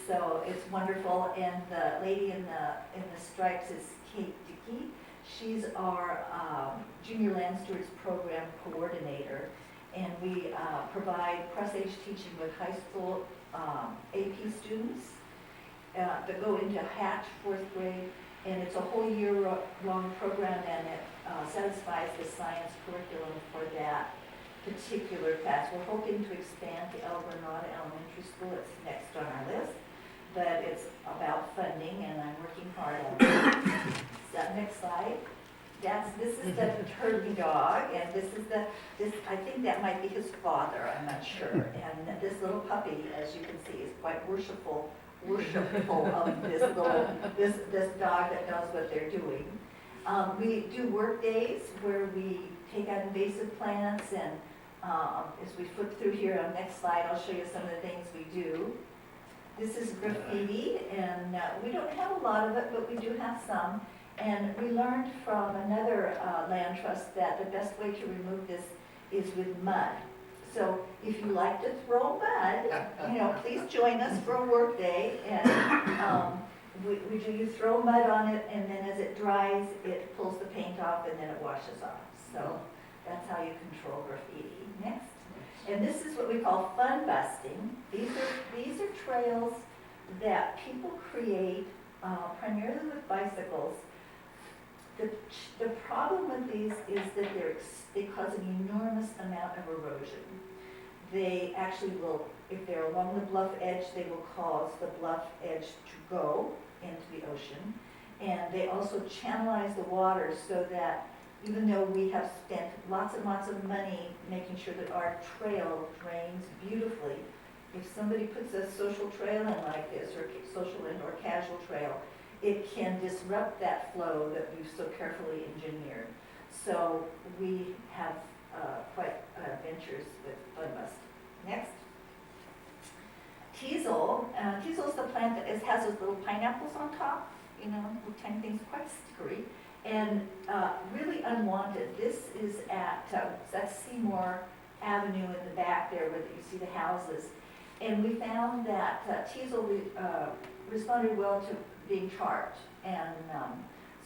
So it's wonderful. And the lady in the stripes is Kate Dickey. She's our Junior Land Stewards Program coordinator. And we provide cross-age teaching with high school AP students that go into Hatch, 4th grade. And it's a whole year-long program, and it satisfies the science curriculum for that particular class. We're hoping to expand to El Granada Elementary School. It's next on our list, but it's about funding, and I'm working hard on it. So next slide. This is the turkey dog, and this I think that might be his father, I'm not sure. And this little puppy, as you can see, is quite worshipful of this dog that knows what they're doing. We do work days where we take out invasive plants, and as we flip through here on next slide, I'll show you some of the things we do. This is graffiti, and we don't have a lot of it, but we do have some. And we learned from another land trust that the best way to remove this is with mud. So if you like to throw mud, please join us for a work day. And you throw mud on it, and then as it dries, it pulls the paint off, and then it washes off. So that's how you control graffiti. Next. And this is what we call fun busting. These are trails that people create primarily with bicycles. The problem with these is that they cause an enormous amount of erosion. They actually will, if they're along the bluff edge, they will cause the bluff edge to go into the ocean. And they also channelize the water so that even though we have spent lots and lots of money making sure that our trail drains beautifully, if somebody puts a social trail in like this, or social and/or casual trail, it can disrupt that flow that we've so carefully engineered. So we have quite adventures with fun busting. Next. Teasel. Teasel is the plant that has those little pineapples on top, little tiny things, quite stickery, and really unwanted. This is at Seymour Avenue in the back there where you see the houses. And we found that Teasel responded well to being charged, and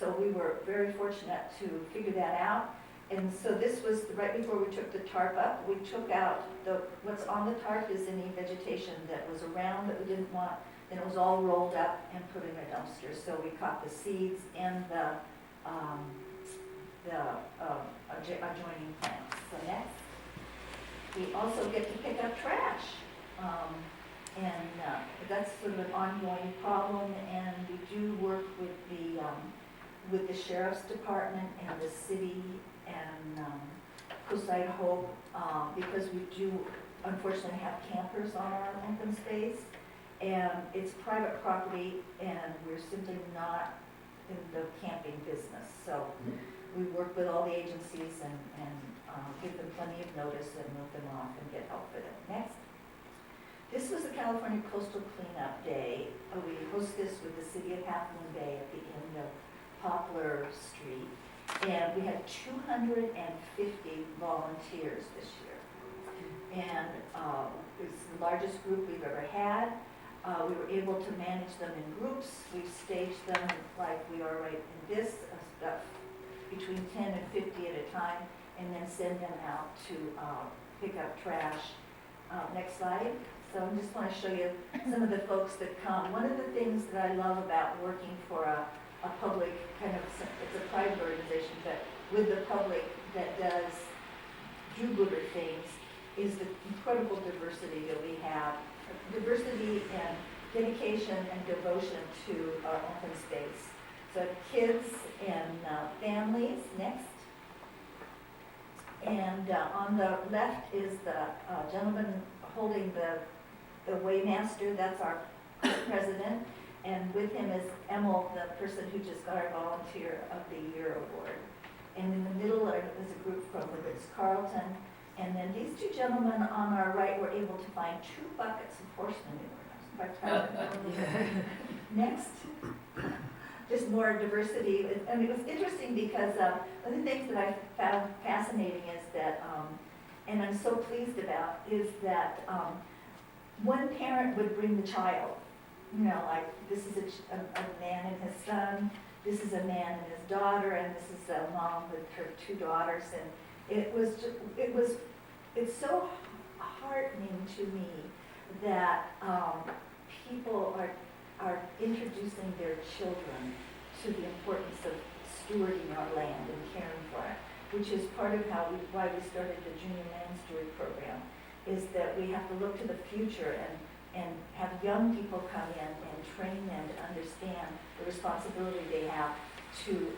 so we were very fortunate to figure that out. And so this was right before we took the tarp up. We took out what's on the tarp is any vegetation that was around that we didn't want, and it was all rolled up and put in a dumpster. So we caught the seeds and the adjoining plants. So next, we also get to pick up trash. And that's sort of an ongoing problem, and we do work with the sheriff's department and the city and Coastside Hope, because we do unfortunately have campers on our open space, and it's private property, and we're simply not in the camping business. So we work with all the agencies and give them plenty of notice and move them off and get help for them. Next. This was the California Coastal Cleanup Day. We host this with the city of Half Moon Bay at the end of Poplar Street. And we had 250 volunteers this year. And it's the largest group we've ever had. We were able to manage them in groups. We staged them like we are right in this stuff, between 10 and 50 at a time, and then send them out to pick up trash. Next slide. So I just want to show you some of the folks that come. One of the things that I love about working for a public kind of, it's a private organization, but with the public that does do-gooder things, is the incredible diversity that we have. Diversity and dedication and devotion to our open space. So kids and families, next. And on the left is the gentleman holding the Waymaster, that's our president. And with him is Emil, the person who just got our Volunteer of the Year award. And in the middle is a group from the Ritz-Carlton. And then these two gentlemen on our right were able to find 2 buckets of horse manure. Next. Just more diversity. I mean, it was interesting because one of the things that I found fascinating is that, and I'm so pleased about, is that one parent would bring the child. You know, like this is a man and his son, this is a man and his daughter, and this is a mom with her 2 daughters. And it's so heartening to me that people are introducing their children to the importance of stewarding our land and caring for it, which is part of why we started the Junior Land Steward program, is that we have to look to the future and have young people come in and train them to understand the responsibility they have to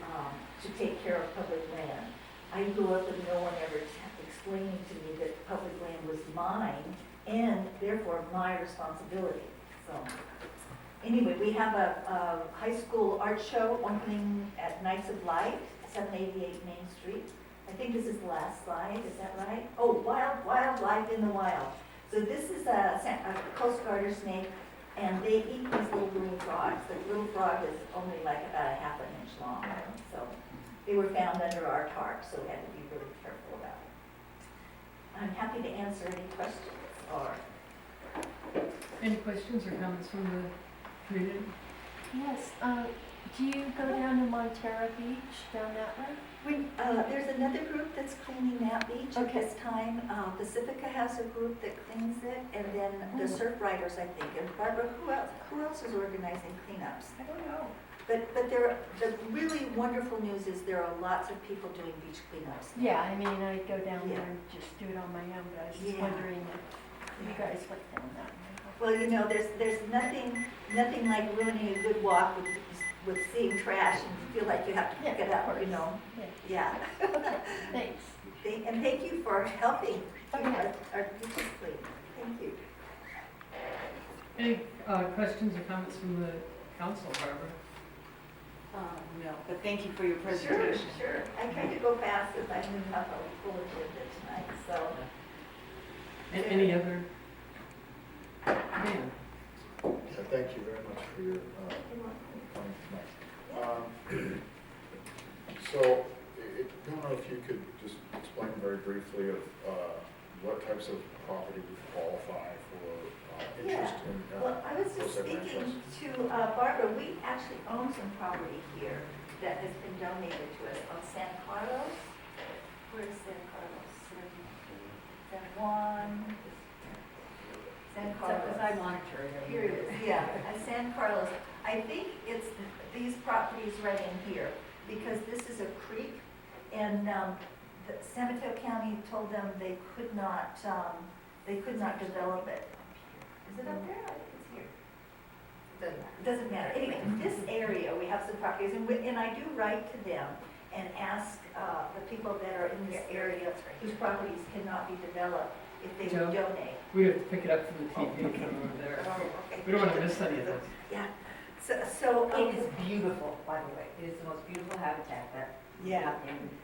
take care of public land. I grew up with no one ever explaining to me that public land was mine and therefore my responsibility. So anyway, we have a high school art show opening at Nights of Light, 788 Main Street. I think this is the last slide, is that right? Oh, wildlife in the wild. So this is a Coast Guarder snake, and they eat these little green frogs. The little frog is only like about 1/2 inch long. So they were found under our tarp, so we had to be really careful about it. I'm happy to answer any questions or. Any questions or comments from the community? Yes, do you go down to Montera Beach, down that way? There's another group that's cleaning that beach at this time. Pacifica has a group that cleans it, and then the surf riders, I think. And Barbara, who else is organizing cleanups? I don't know. But the really wonderful news is there are lots of people doing beach cleanups now. Yeah, I mean, I go down Yeah. there and just do it on my own, but I was just Yeah. wondering if you guys went down that way. Well, you know, there's nothing like ruining a good walk with seeing trash and you feel like you have to pick it up, you know? Yeah. Yeah. Thanks. And thank you for helping Okay. our beaches clean. Thank you. Any questions or comments from the council, Barbara? No, but thank you for your presentation. Sure. I tried to go fast because I knew how full it was tonight, so. Yeah, Any other? Dan? thank you very much for your coming tonight. So, I don't know if you could just explain very briefly of what types of property would qualify for interest in Well, I was just wholesale speaking franchise. to Barbara, we actually own some property here that has been donated to us on San Carlos. Where is San Carlos? San Juan? San Carlos. I monitor it. Here it is, yeah, San Carlos. I think it's these properties right in here, because this is a creek, and San Mateo County told them they could not develop it. Is it up there? I think it's here. Doesn't matter. Anyway, in this area, we have some properties, and I do write to them and ask the people that are in this area whose properties cannot be developed if they would donate. We have to pick it up from the TV from over there. Oh, okay. We don't want to miss any of this. Yeah. So, It is beautiful, by the way. It is the most beautiful habitat that. yeah,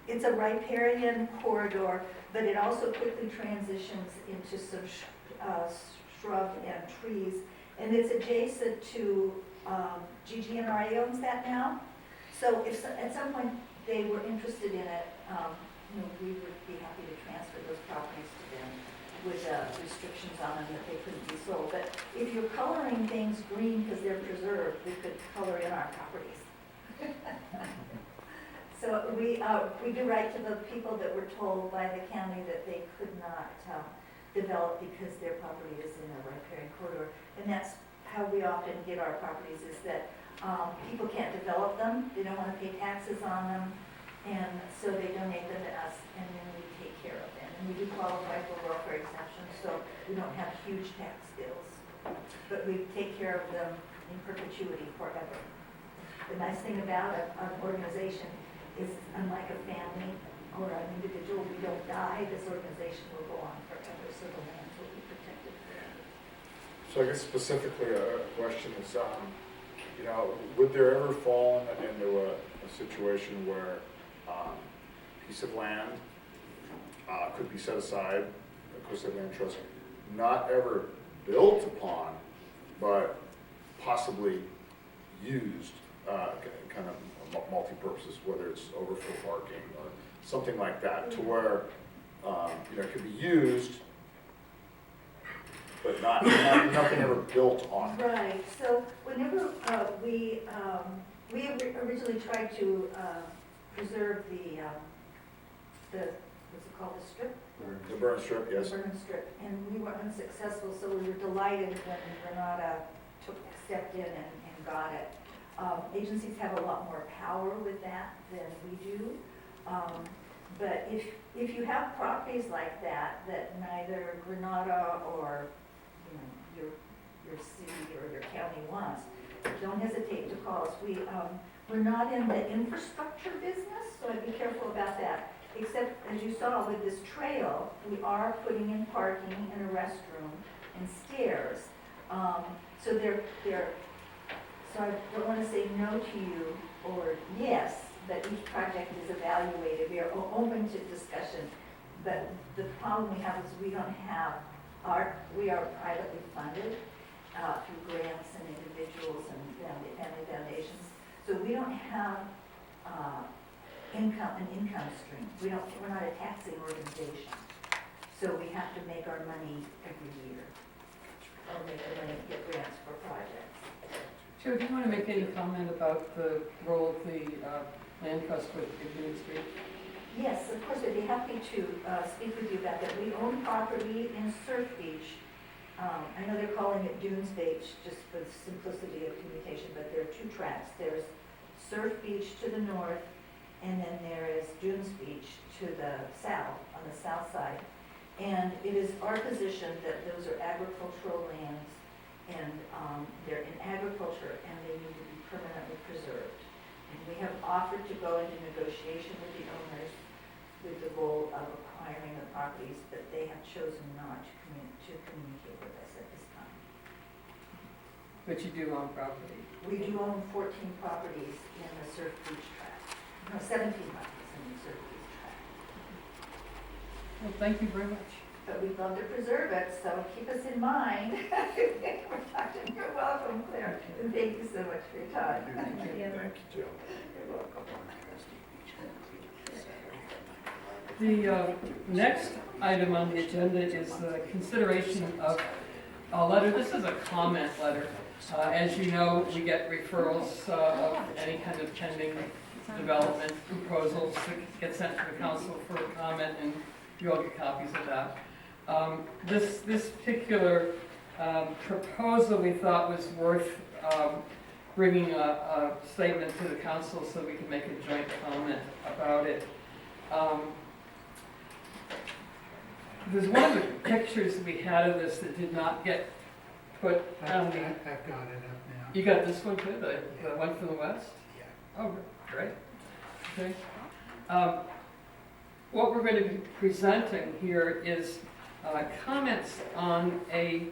it's a riparian corridor, but it also quickly transitions into some shrub and trees. And it's adjacent to, GG&RA owns that now. So if at some point they were interested in it, we would be happy to transfer those properties to them with restrictions on them that they couldn't be sold. But if you're coloring things green because they're preserved, we could color in our properties. So we do write to the people that were told by the county that they could not develop because their property is in a riparian corridor. And that's how we often get our properties, is that people can't develop them, they don't want to pay taxes on them, and so they donate them to us, and then we take care of them. And we do qualify for welfare exemption, so we don't have huge tax bills, but we take care of them in perpetuity forever. The nice thing about an organization is, unlike a family or an individual, we don't die, this organization will go on forever, so the lands will be protected forever. So I guess specifically a question is, would there ever fall into a situation where a piece of land could be set aside, of course, land trust, not ever built upon, but possibly used, kind of multi-purposes, whether it's overflow parking or something like that, to where it could be used, but nothing ever built on it. Right, so whenever we originally tried to preserve the, what's it called, the strip? The burn strip, yes. The burn strip, and we were unsuccessful, so we were delighted when Renata stepped in and got it. Agencies have a lot more power with that than we do. But if you have properties like that neither Granada or your city or your county wants, don't hesitate to call us. We're not in the infrastructure business, so I'd be careful about that. Except, as you saw with this trail, we are putting in parking and a restroom and stairs. So so I don't want to say no to you or yes, but each project is evaluated. We are open to discussion, but the problem we have is we don't have we are privately funded through grants and individuals and family foundations. So we don't have an income stream. We're not a taxing organization. So we have to make our money every year, or make our money to get grants for projects. Joe, do you want to make any comment about the role of the land trust with Green Street? Yes, of course, I'd be happy to speak with you about that. We own property in Surf Beach. I know they're calling it Dunes Beach just for the simplicity of communication, but there are two tracks. There's Surf Beach to the north, and then there is Dunes Beach to the south, on the south side. And it is our position that those are agricultural lands, and they're in agriculture, and they need to be permanently preserved. And we have offered to go into negotiation with the owners with the goal of acquiring the properties, but they have chosen not to communicate with us at this time. But you do own property. We do own 14 properties in the Surf Beach tract. No, 17 properties in the Surf Beach tract. Well, thank you very much. But we'd love to preserve it, so keep us in mind. You're welcome, Claire, and thank you so much for your time. Thank you, Joe. You're welcome. The next item on the agenda is consideration of a letter. This is a comment letter. As you know, we get referrals of any kind of pending development proposals that get sent to the council for comment, and you all get copies of that. This particular proposal we thought was worth bringing a statement to the council so we can make a joint comment about it. There's one of the pictures we had of this that did not get put on the... I've got it up now. You got this one too, the one from the west? Yeah. Oh, great. Okay. What we're going to be presenting here is comments on a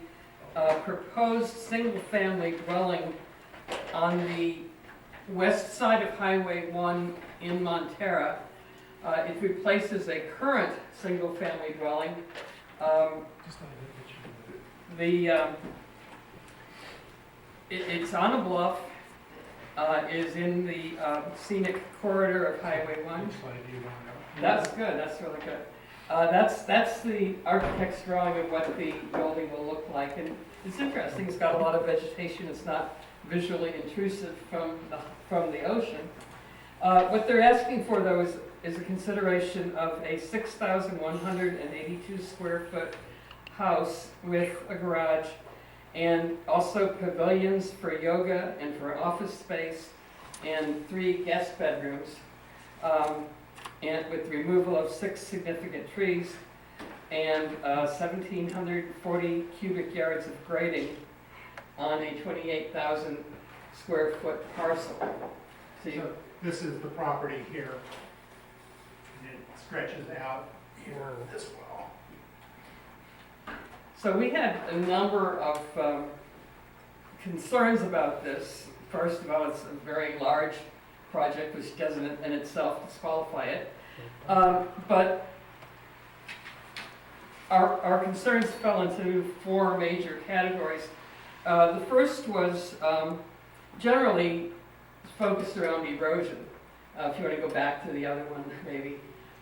proposed single-family dwelling On the west side of Highway 1 in Montera, it replaces a current single-family dwelling. It's on a bluff, is in the scenic corridor of Highway 1. Which slide do you want to? That's good, that's really good. That's the architect's drawing of what the building will look like, and it's interesting, it's got a lot of vegetation, it's not visually intrusive from the ocean. What they're asking for, though, is a consideration of a 6,182 square foot house with a garage, and also pavilions for yoga and for office space, and 3 guest bedrooms, and with removal of 6 significant trees, and 1,740 cubic yards of grading on a 28,000 square foot parcel. So you, So this is the property here, and it stretches out here as well. So we had a number of concerns about this. First of all, it's a very large project, which doesn't in itself disqualify it. But our concerns fell into 4 major categories. The first was generally focused around erosion. If you want to go back to the other one, maybe.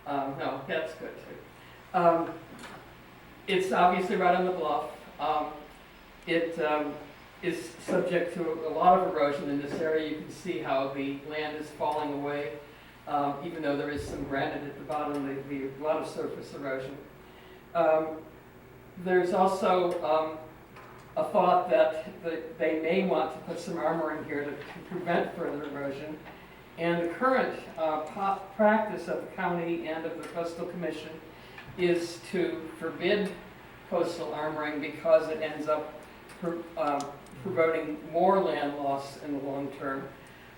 No, that's good too. It's obviously right on the bluff. It is subject to a lot of erosion in this area. You can see how the land is falling away, even though there is some granite at the bottom. There'd be a lot of surface erosion. There's also a thought that they may want to put some armor in here to prevent further erosion. And the current practice of the county and of the Coastal Commission is to forbid coastal armoring because it ends up promoting more land loss in the long term.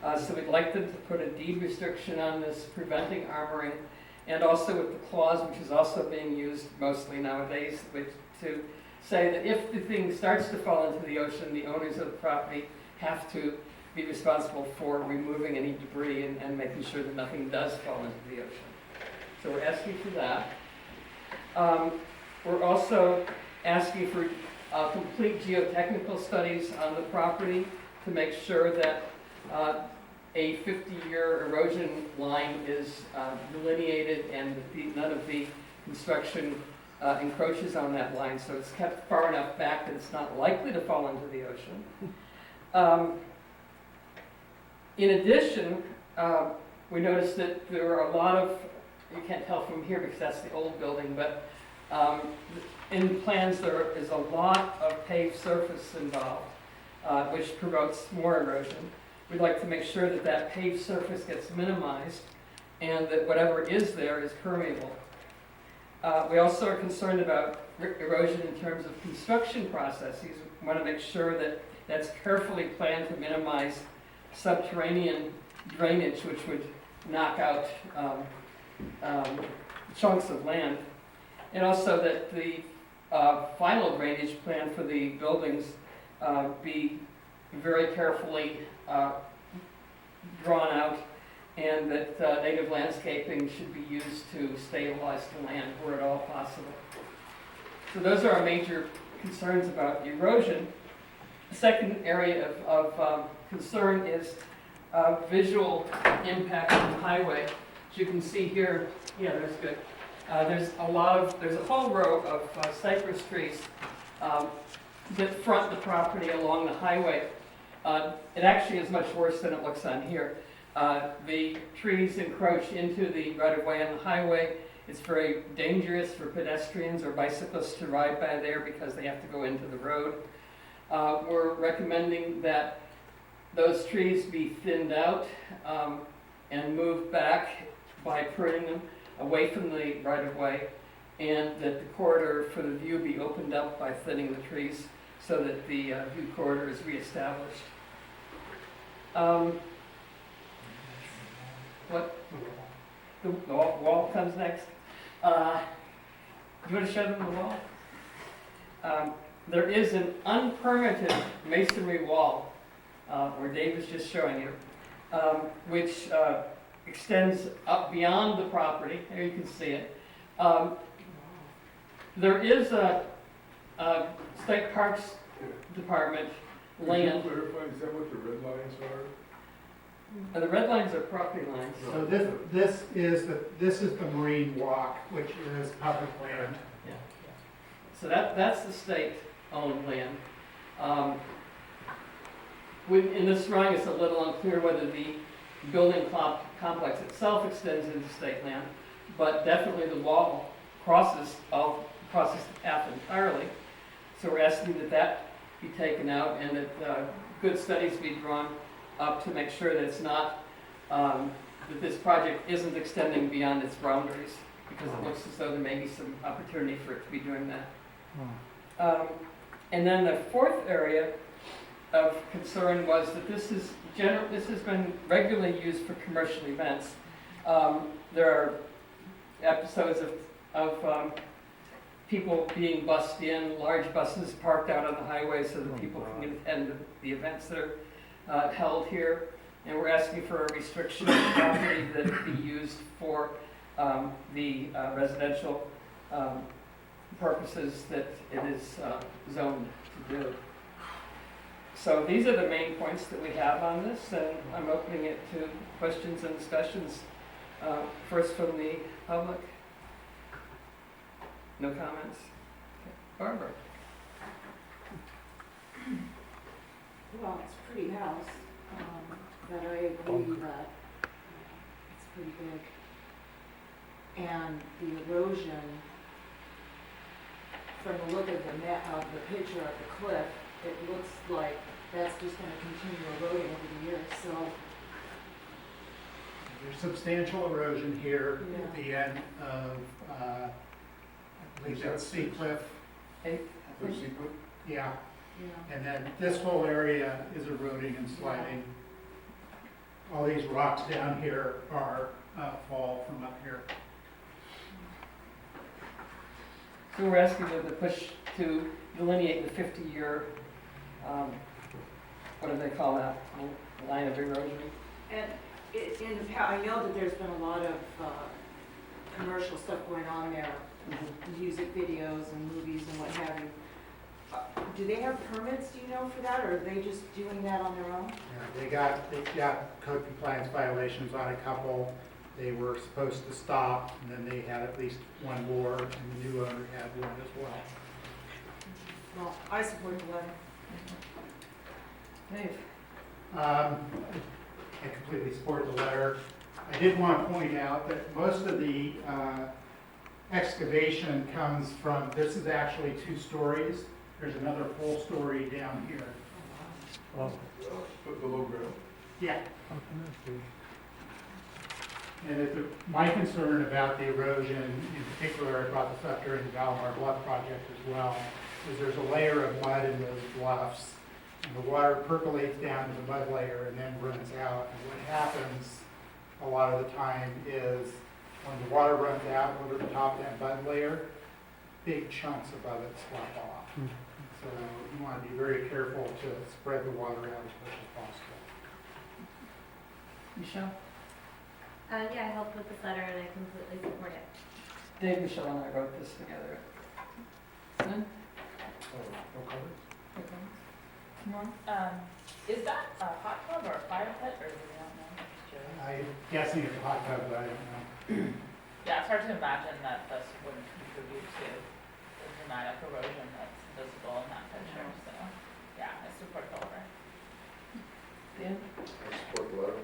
So we'd like them to put a deed restriction on this, preventing armoring, and also with the clause, which is also being used mostly nowadays, to say that if the thing starts to fall into the ocean, the owners of the property have to be responsible for removing any debris and making sure that nothing does fall into the ocean. So we're asking for that. We're also asking for complete geotechnical studies on the property to make sure that a 50-year erosion line is delineated and that none of the construction encroaches on that line, so it's kept far enough back that it's not likely to fall into the ocean. In addition, we noticed that there are a lot of, you can't tell from here because that's the old building, but in the plans there is a lot of paved surface involved, which promotes more erosion. We'd like to make sure that that paved surface gets minimized and that whatever is there is permeable. We also are concerned about erosion in terms of construction processes. We want to make sure that that's carefully planned to minimize subterranean drainage, which would knock out chunks of land. And also that the final drainage plan for the buildings be very carefully drawn out, and that native landscaping should be used to stabilize the land where at all possible. So those are our major concerns about erosion. The second area of concern is visual impact on the highway. As you can see here, yeah, there's good. There's a whole row of cypress trees that front the property along the highway. It actually is much worse than it looks on here. The trees encroach into the right-of-way on the highway. It's very dangerous for pedestrians or bicyclists to ride by there because they have to go into the road. We're recommending that those trees be thinned out and moved back by pruning them away from the right-of-way, and that the corridor for the view be opened up by thinning the trees so that the view corridor is reestablished. What? The wall comes next. Do you want to show them the wall? There is an unpermitted masonry wall where Dave was just showing you, which extends up beyond the property. There you can see it. There is a State Parks Department land. Can you clarify, is that what the red lines are? The red lines are property lines. So this is the Marine Walk, which is public land. Yeah. So that's the state-owned land. In this drawing, it's a little unclear whether the building complex itself extends into state land, but definitely the wall crosses the path entirely. So we're asking that that be taken out and that good studies be drawn up to make sure that it's not, that this project isn't extending beyond its boundaries, because it looks as though there may be some opportunity for it to be doing that. And then the fourth area of concern was that this has been regularly used for commercial events. There are episodes of people being bussed in, large buses parked out on the highway so that people can attend the events that are held here. And we're asking for a restriction of property that be used for the residential purposes that it is zoned to do. So these are the main points that we have on this, and I'm opening it to questions and discussions. First from the public. No comments? Okay. Barbara? Well, it's a pretty house, but I agree that it's pretty big. And the erosion, from the look of the picture of the cliff, it looks like that's just gonna continue eroding over the years, so. There's substantial erosion here Yeah. at the end of, I believe that's Sea Cliff. Hey, The secret? Yeah, Yeah. and then this whole area is eroding and sliding. All these rocks down here are, fall from up here. so we're asking them to push to delineate the 50-year, what do they call that, line of erosion? And in the past, I know that there's been a lot of commercial stuff going on there, music videos and movies and what have you. Do they have permits, do you know, for that, or are they just doing that on their own? Yeah, they got code compliance violations on a couple. They were supposed to stop, and then they had at least one more, and the new owner had one as well. Well, I support the letter. Dave? I completely support the letter. I did want to point out that most of the excavation comes from, this is actually 2 stories. There's another full story down here. But below ground? Yeah. And my concern about the erosion, in particular, I brought this up during the Valamar Bluff project as well, is there's a layer of mud in those bluffs, and the water percolates down to the mud layer and then runs out. And what happens a lot of the time is when the water runs out over the top of that mud layer, big chunks above it slop off. So you want to be very careful to spread the water out as much as possible. Michelle? Yeah, I helped with this letter and I completely support it. Dave, Michelle, and I wrote this together. None? No comments? Okay. Is that a hot tub or a fire pit, or do we not know? Just curious. I'm guessing it's a hot tub, but I don't know. Yeah, it's hard to imagine that this wouldn't contribute to the dramatic erosion that's visible in that picture, so, yeah, I support the letter. Dan? I support the letter.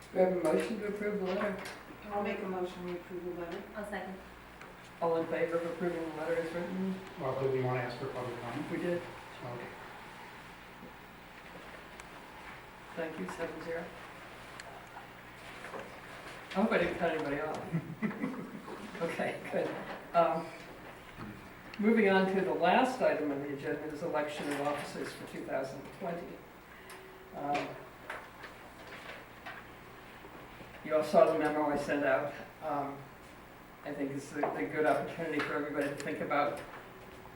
Do we have a motion to approve the letter? I'll make a motion to approve the letter. I'll second. All in favor of approving the letter as written? Well, do we want to ask for public comment? We did. Okay. Thank you, 7-0. I hope I didn't cut anybody off. Okay, good. Moving on to the last item on the agenda is election of officers for 2020. You all saw the memo I sent out. I think it's a good opportunity for everybody to think about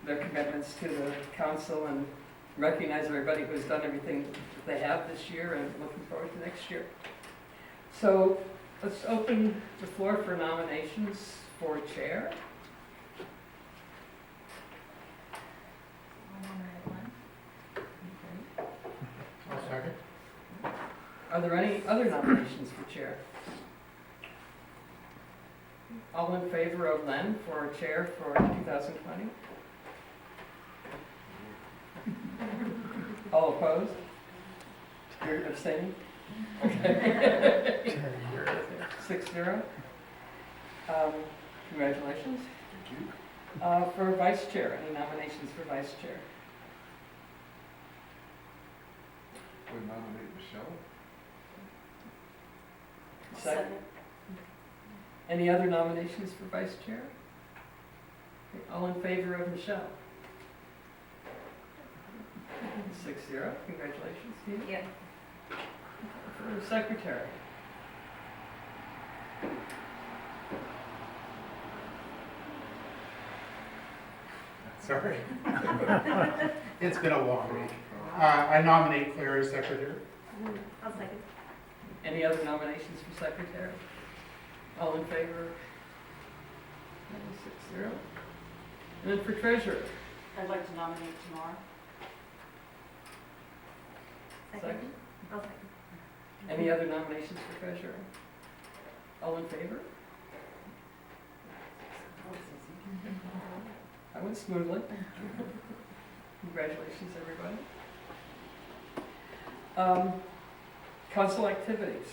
their commitments to the council and recognize everybody who's done everything that they have this year and looking forward to next year. So let's open the floor for nominations for chair. I'll nominate one. I'll second. Are there any other nominations for chair? All in favor of Len for chair for 2020? All opposed? You're abstaining? Okay. 6-0. Congratulations. Thank you. For vice chair, any nominations for vice chair? Would nominate Michelle. Second. Any other nominations for vice chair? Okay, all in favor of Michelle? 6-0. Congratulations, Steve. Yeah. For secretary? Sorry. It's been a long week. I nominate Claire as secretary. I'll second. Any other nominations for secretary? All in favor? 6-0. And then for treasurer? I'd like to nominate Tamar. Second. I'll second. Any other nominations for treasurer? All in favor? That went smoothly. Congratulations, everybody. Council activities.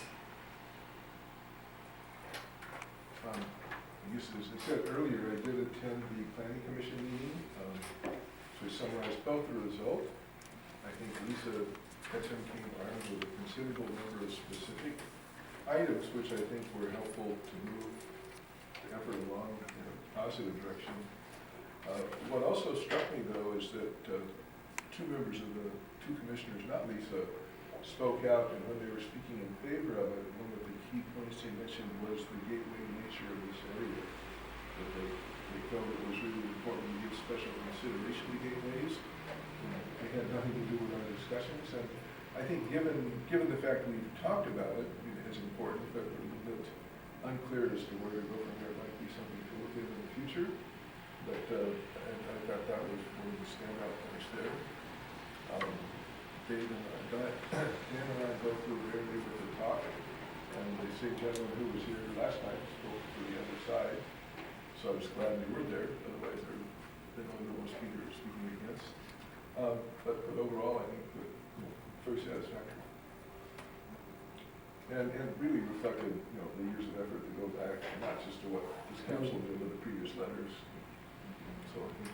I guess as I said earlier, I did attend the planning commission meeting, to summarize both the result. I think Lisa Ketchum came armed with a considerable number of specific items, which I think were helpful to move the effort along in a positive direction. What also struck me, though, is that two members of the two commissioners, not Lisa, spoke out, and when they were speaking in favor of it, one of the key points they mentioned was the gateway nature of this area. That they felt it was really important to give special consideration to gateways. They had nothing to do with our discussions, and I think given the fact we've talked about it, as important, but a little bit unclear as to where to go from there, might be something to look at in the future. But and I thought that was one of the standout points there. Dan and I both were very able to talk, and the same gentleman who was here last night spoke for the other side, so I was glad they were there, otherwise they know there was speaking against. But overall, I think that very satisfactory. And really reflected, the years of effort to go back, not just to what this council did with the previous letters. So I think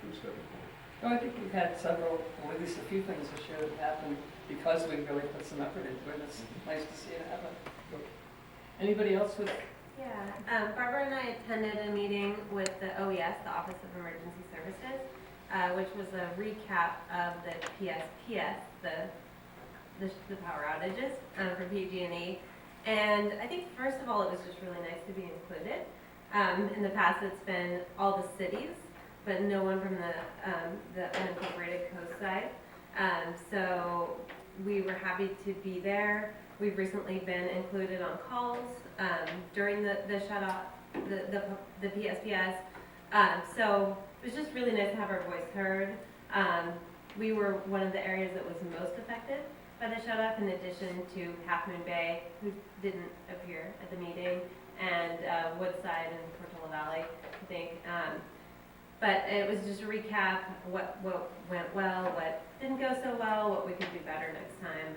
good step forward. No, I think we've had several, or at least a few things this year that happened because we've really put some effort into it. It's nice to see it happen. Anybody else with? Yeah, Barbara and I attended a meeting with the OES, the Office of Emergency Services, which was a recap of the PSPS, the power outages for PG&E. And I think first of all, it was just really nice to be included. In the past, it's been all the cities, but no one from the unincorporated coast side. So we were happy to be there. We've recently been included on calls during the shut-off, the PSPS. So it was just really nice to have our voice heard. We were one of the areas that was most affected by the shut-off, in addition to Half Moon Bay, who didn't appear at the meeting, and Woodside and Portola Valley, I think. But it was just a recap, what went well, what didn't go so well, what we could do better next time.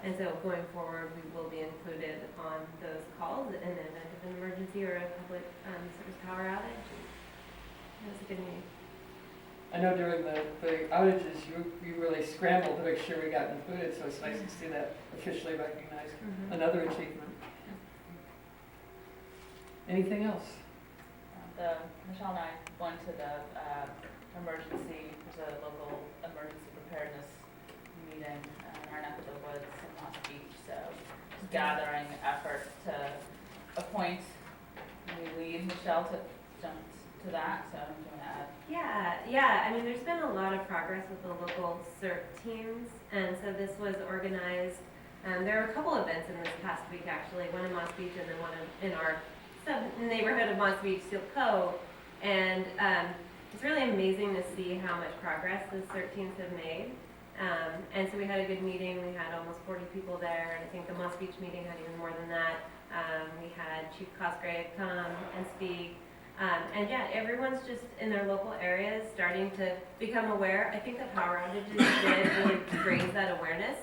And so going forward, we will be included on those calls in the event of an emergency or a public service power outage. It was a good meeting. I know during the outages, you really scrambled to make sure we got included, so it's nice to see that officially recognized. Mm-hmm. Another achievement. Anything else? Michelle and I went to the emergency, there's a local emergency preparedness meeting in our neck of the woods in Lost Beach, so just gathering efforts to appoint new lead. Michelle took Jones to that, so I'm going to add. Yeah, I mean, there's been a lot of progress with the local CERT teams, and so this was organized. There are a couple events in this past week, actually, one in Moss Beach and then one in our neighborhood of Moss Beach, Seal Cove. And it's really amazing to see how much progress the CERT teams have made. And so we had a good meeting. We had almost 40 people there, and I think the Moss Beach meeting had even more than that. We had Chief Cosgrave come and speak. And yeah, everyone's just in their local areas starting to become aware. I think the power outages did really raise that awareness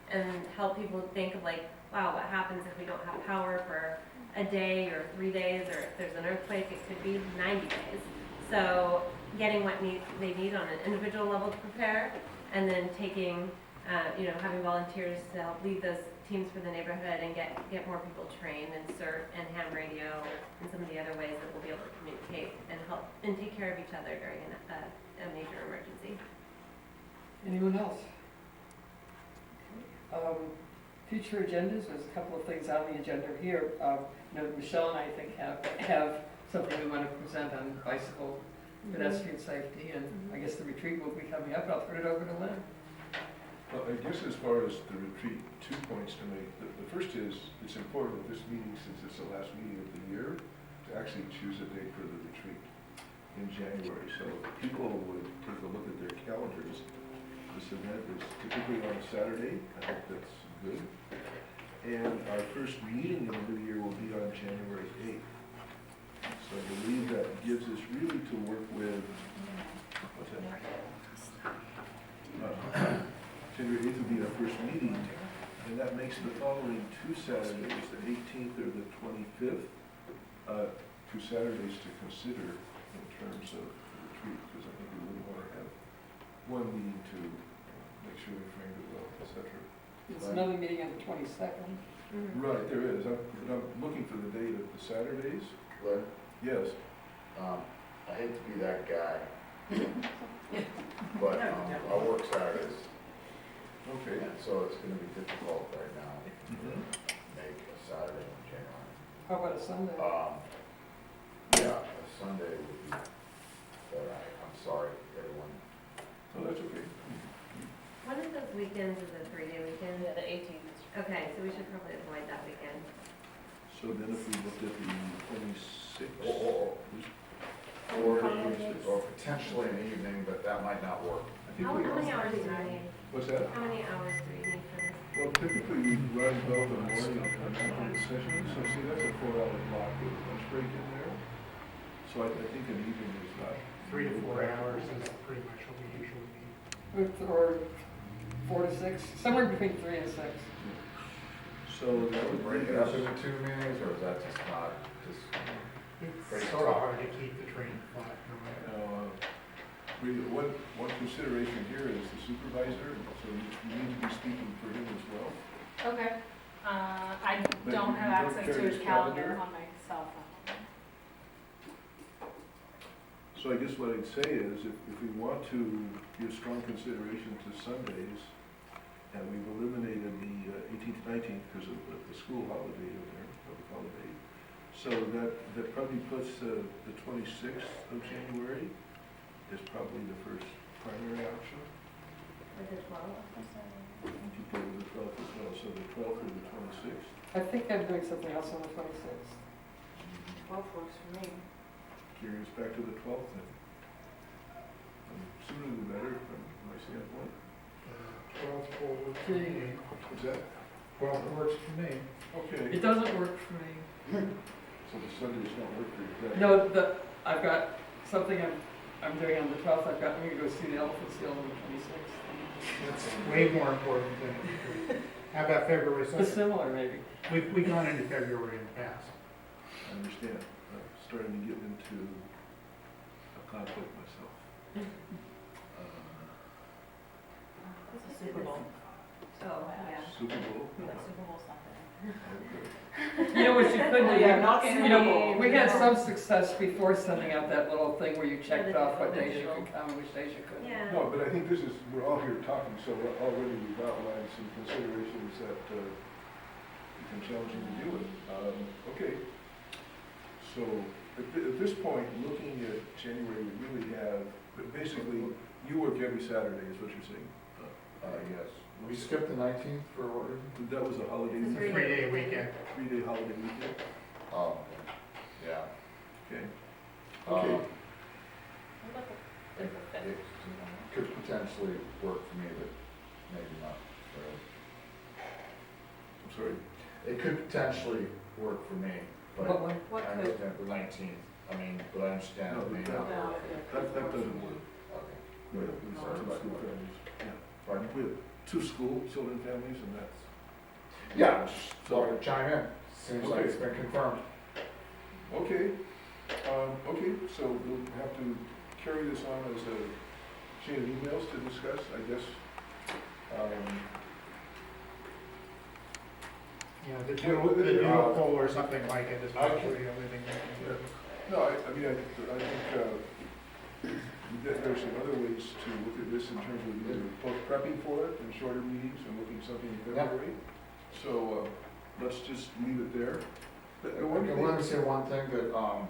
and help people think of like, wow, what happens if we don't have power for a day or 3 days, or if there's an earthquake, it could be 90 days. So getting what they need on an individual level to prepare, and then taking, having volunteers to help lead those teams for the neighborhood and get more people trained in CERT and ham radio and some of the other ways that we'll be able to communicate and help and take care of each other during a major emergency. Anyone else? Future agendas, there's a couple of things on the agenda here. Michelle and I think have something we want to present on bicycle pedestrian safety, and I guess the retreat will be coming up. I'll turn it over to Lynn. Well, I guess as far as the retreat, 2 points to make. The first is, it's important at this meeting, since it's the last meeting of the year, to actually choose a date for the retreat in January. So if people would take a look at their calendars. This event is typically on a Saturday. I hope that's good. And our first meeting in the new year will be on January 8th. So I believe that gives us really to work with, what's that? January 8th will be our first meeting, and that makes the following 2 Saturdays, the 18th or the 25th, 2 Saturdays to consider in terms of the retreat, because I think we really want to have one meeting to make sure we framed it well, etc. It's another meeting on the 22nd. Right, there is. I'm looking for the date of the Saturdays. Lynn, Yes. I hate to be that guy, but I work Saturdays, Okay. and so it's gonna be difficult right now to make a Saturday in January. How about a Sunday? Yeah, a Sunday would be better. I'm sorry, everyone. Oh, that's okay. One of those weekends is a 3-day weekend. Yeah, the 18th. Okay, so we should probably avoid that weekend. So then if we looked at the 26th. Or potentially an evening, but that might not work. I think How we, many hours do you need? what's that? How many hours do you need for this? Well, typically we run both the morning and afternoon sessions, so see, that's a 4-hour block with a lunch break in there. So I think an evening is not. 3 to 4 hours is pretty much what we usually need. Or 4 to 6, somewhere between 3 and 6. So that would Break bring it up us, into 2 meetings, or is that just not, It's Pretty sort of tough. hard to keep the train flat. one consideration here is the supervisor, so you need to be speaking for him as well. Okay. I But don't you have don't access to carry his his calendar calendar? on my cell phone. So I guess what I'd say is, if we want to give strong consideration to Sundays, and we've eliminated the 18th, 19th because of the school holiday in there, public holiday. So that probably puts the 26th of January is probably the first primary option. Or the 12th? And you go with the 12th as well, so the 12th or the 26th. I think I'm doing something else on the 26th. 12 works for me. Carries back to the 12th then. Sooner the better from my standpoint. 12 works for me. What's that? 12 works for me. Okay, It doesn't work for me. so the Sundays don't work for you. right? No, I've got something I'm doing on the 12th. I'm going to go see the elephant seal on the 26th. That's way more important than, how about February It's 2nd? similar, maybe. We've gone into February in the past. I understand. I'm starting to get into a conflict myself. Super Bowl. Oh, yeah. Super Bowl? The Super Bowl's not there. Okay. You know what you could do? Yeah, not You Super know, Bowl. we had some success before sending out that little thing where you checked the off what days you digital. could come and which days you couldn't. Yeah. No, but I think this is, we're all here talking, so already we've outlined some considerations that become challenging to deal with. Okay, so At this point, looking at January, we really have, but basically, you work every Saturday, is what you're saying. Yes. We skipped the 19th for what reason? That was a holiday, It's a Three-day weekend. three-day holiday weekend, Oh, yeah. okay? Um, Okay. What about the It fifth? could potentially work for me, but maybe not. I'm sorry. It could potentially work for me, but What one? I understand the 19th. I mean, but I understand No, it may but not. That doesn't work. Okay. We have two school families. Pardon? We have two school children families, and that's. Yeah, just thought I'd chime in. Seems like Okay. it's been confirmed. Okay, okay, so we'll have to carry this on as a chain of emails to discuss, I guess. Yeah, the Yeah, well, doodle poll or something like it is I probably can- the only thing that can do. No, I mean, I think there's some other ways to look at this in terms of either both prepping for it and shorter meetings and looking at something in February. So, let's just leave it there. But one Okay, thing- let me say one thing that, I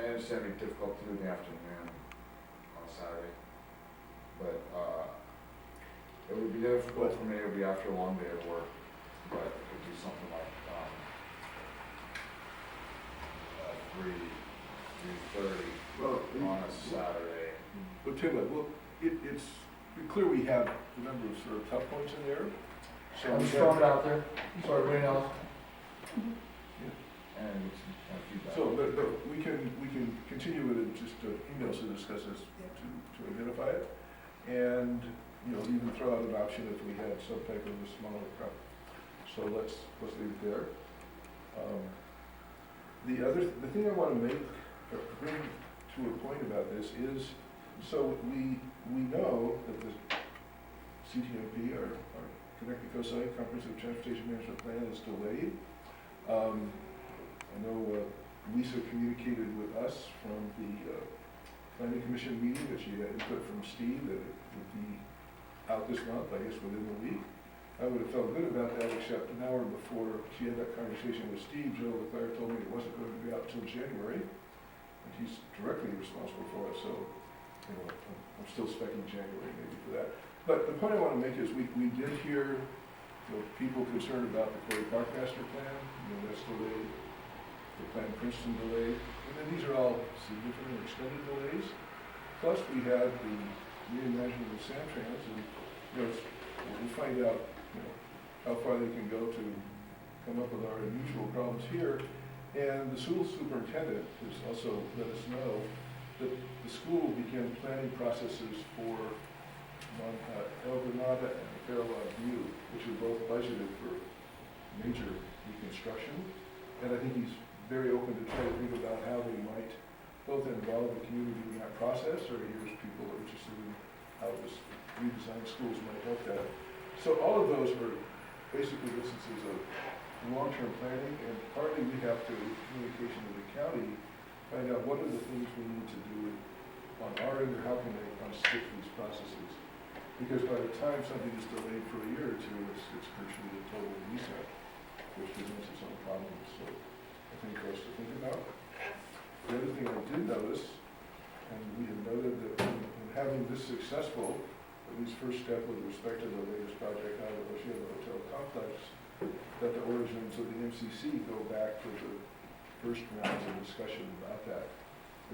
understand it'd be difficult to do in the afternoon on Saturday, but, it would be difficult for me, it would be after a long day of work, but it could be something like, 3:30 Well, on a Saturday. But tell you what, well, it's clear we have a number of sort of tough points in there. So I'm we just have- throwing it out there, so everybody knows. Yeah. And it's kind of feedback. So, but we can continue with it, just emails to discuss this, to identify it. And, you know, even throw out an option if we had some type of a smaller crowd. So let's leave it there. The thing I want to make, or bring to a point about this is, so we know that the CTMP, our Connected Coastside Comprehensive Transportation Management Plan, is delayed. I know Lisa communicated with us from the Planning Commission meeting that she had input from Steve that it would be out this month, I guess within the week. I would have felt good about that, except an hour before she had that conversation with Steve, Joe Leclerc told me it wasn't going to be out until January, and he's directly responsible for it, so, you know, I'm still expecting January maybe for that. But the point I want to make is we did hear, you know, people concerned about the Quarry Park Master Plan, you know, that's delayed, the Plan Princeton delayed, and then these are all significant or extended delays. Plus, we had the reimagining of Samtrans, and, you know, we'll find out, you know, how far they can go to come up with our unusual problems here. And the school superintendent has also let us know that the school began planning processes for El Granada and Fairlawn View, which are both budgeted for major reconstruction. And I think he's very open to try to think about how they might both involve the community in that process, or here's people that are interested in how this redesigned schools might help that. So all of those are basically instances of long-term planning, and partly we have to, in communication with the county, find out what are the things we need to do on our end, or how can they stick to these processes. Because by the time something is delayed for a year or two, it's virtually a total reset, which presents its own problems. So I think for us to think about. The other thing I did notice, and we had noted that in having this successful, at least first step with respect to the latest project out of the Oceana Hotel Complex, that the origins of the MCC go back to the first rounds of discussion about that.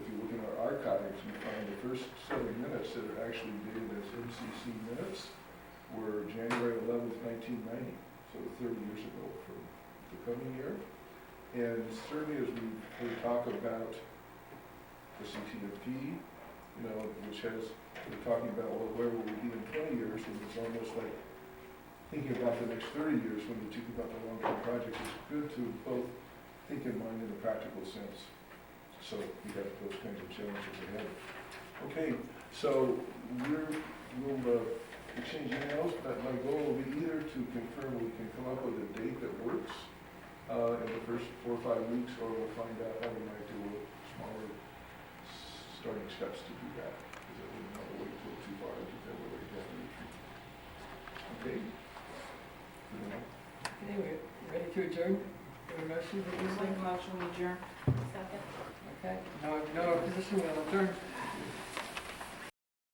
If you look in our archives, you find the first set of minutes that are actually dated as MCC minutes were January 11th, 1990, so 30 years ago from the coming year. And certainly as we talk about the CTMP, you know, which has, we're talking about, well, where will we be in 20 years, and it's almost like thinking about the next 30 years when you think about the long-term projects. It's good to both think in mind in a practical sense. So we have those kinds of challenges ahead. Okay, so we'll exchange emails, but my goal will be either to confirm we can come up with a date that works in the first 4 or 5 weeks, or we'll find out how we might do smaller starting steps to do that, because I wouldn't want to wait until too far into February to have a retreat. Okay? Okay, we're ready to adjourn? have a motion to do Make a motion, adjourn. Second. Okay, no opposition, we'll adjourn.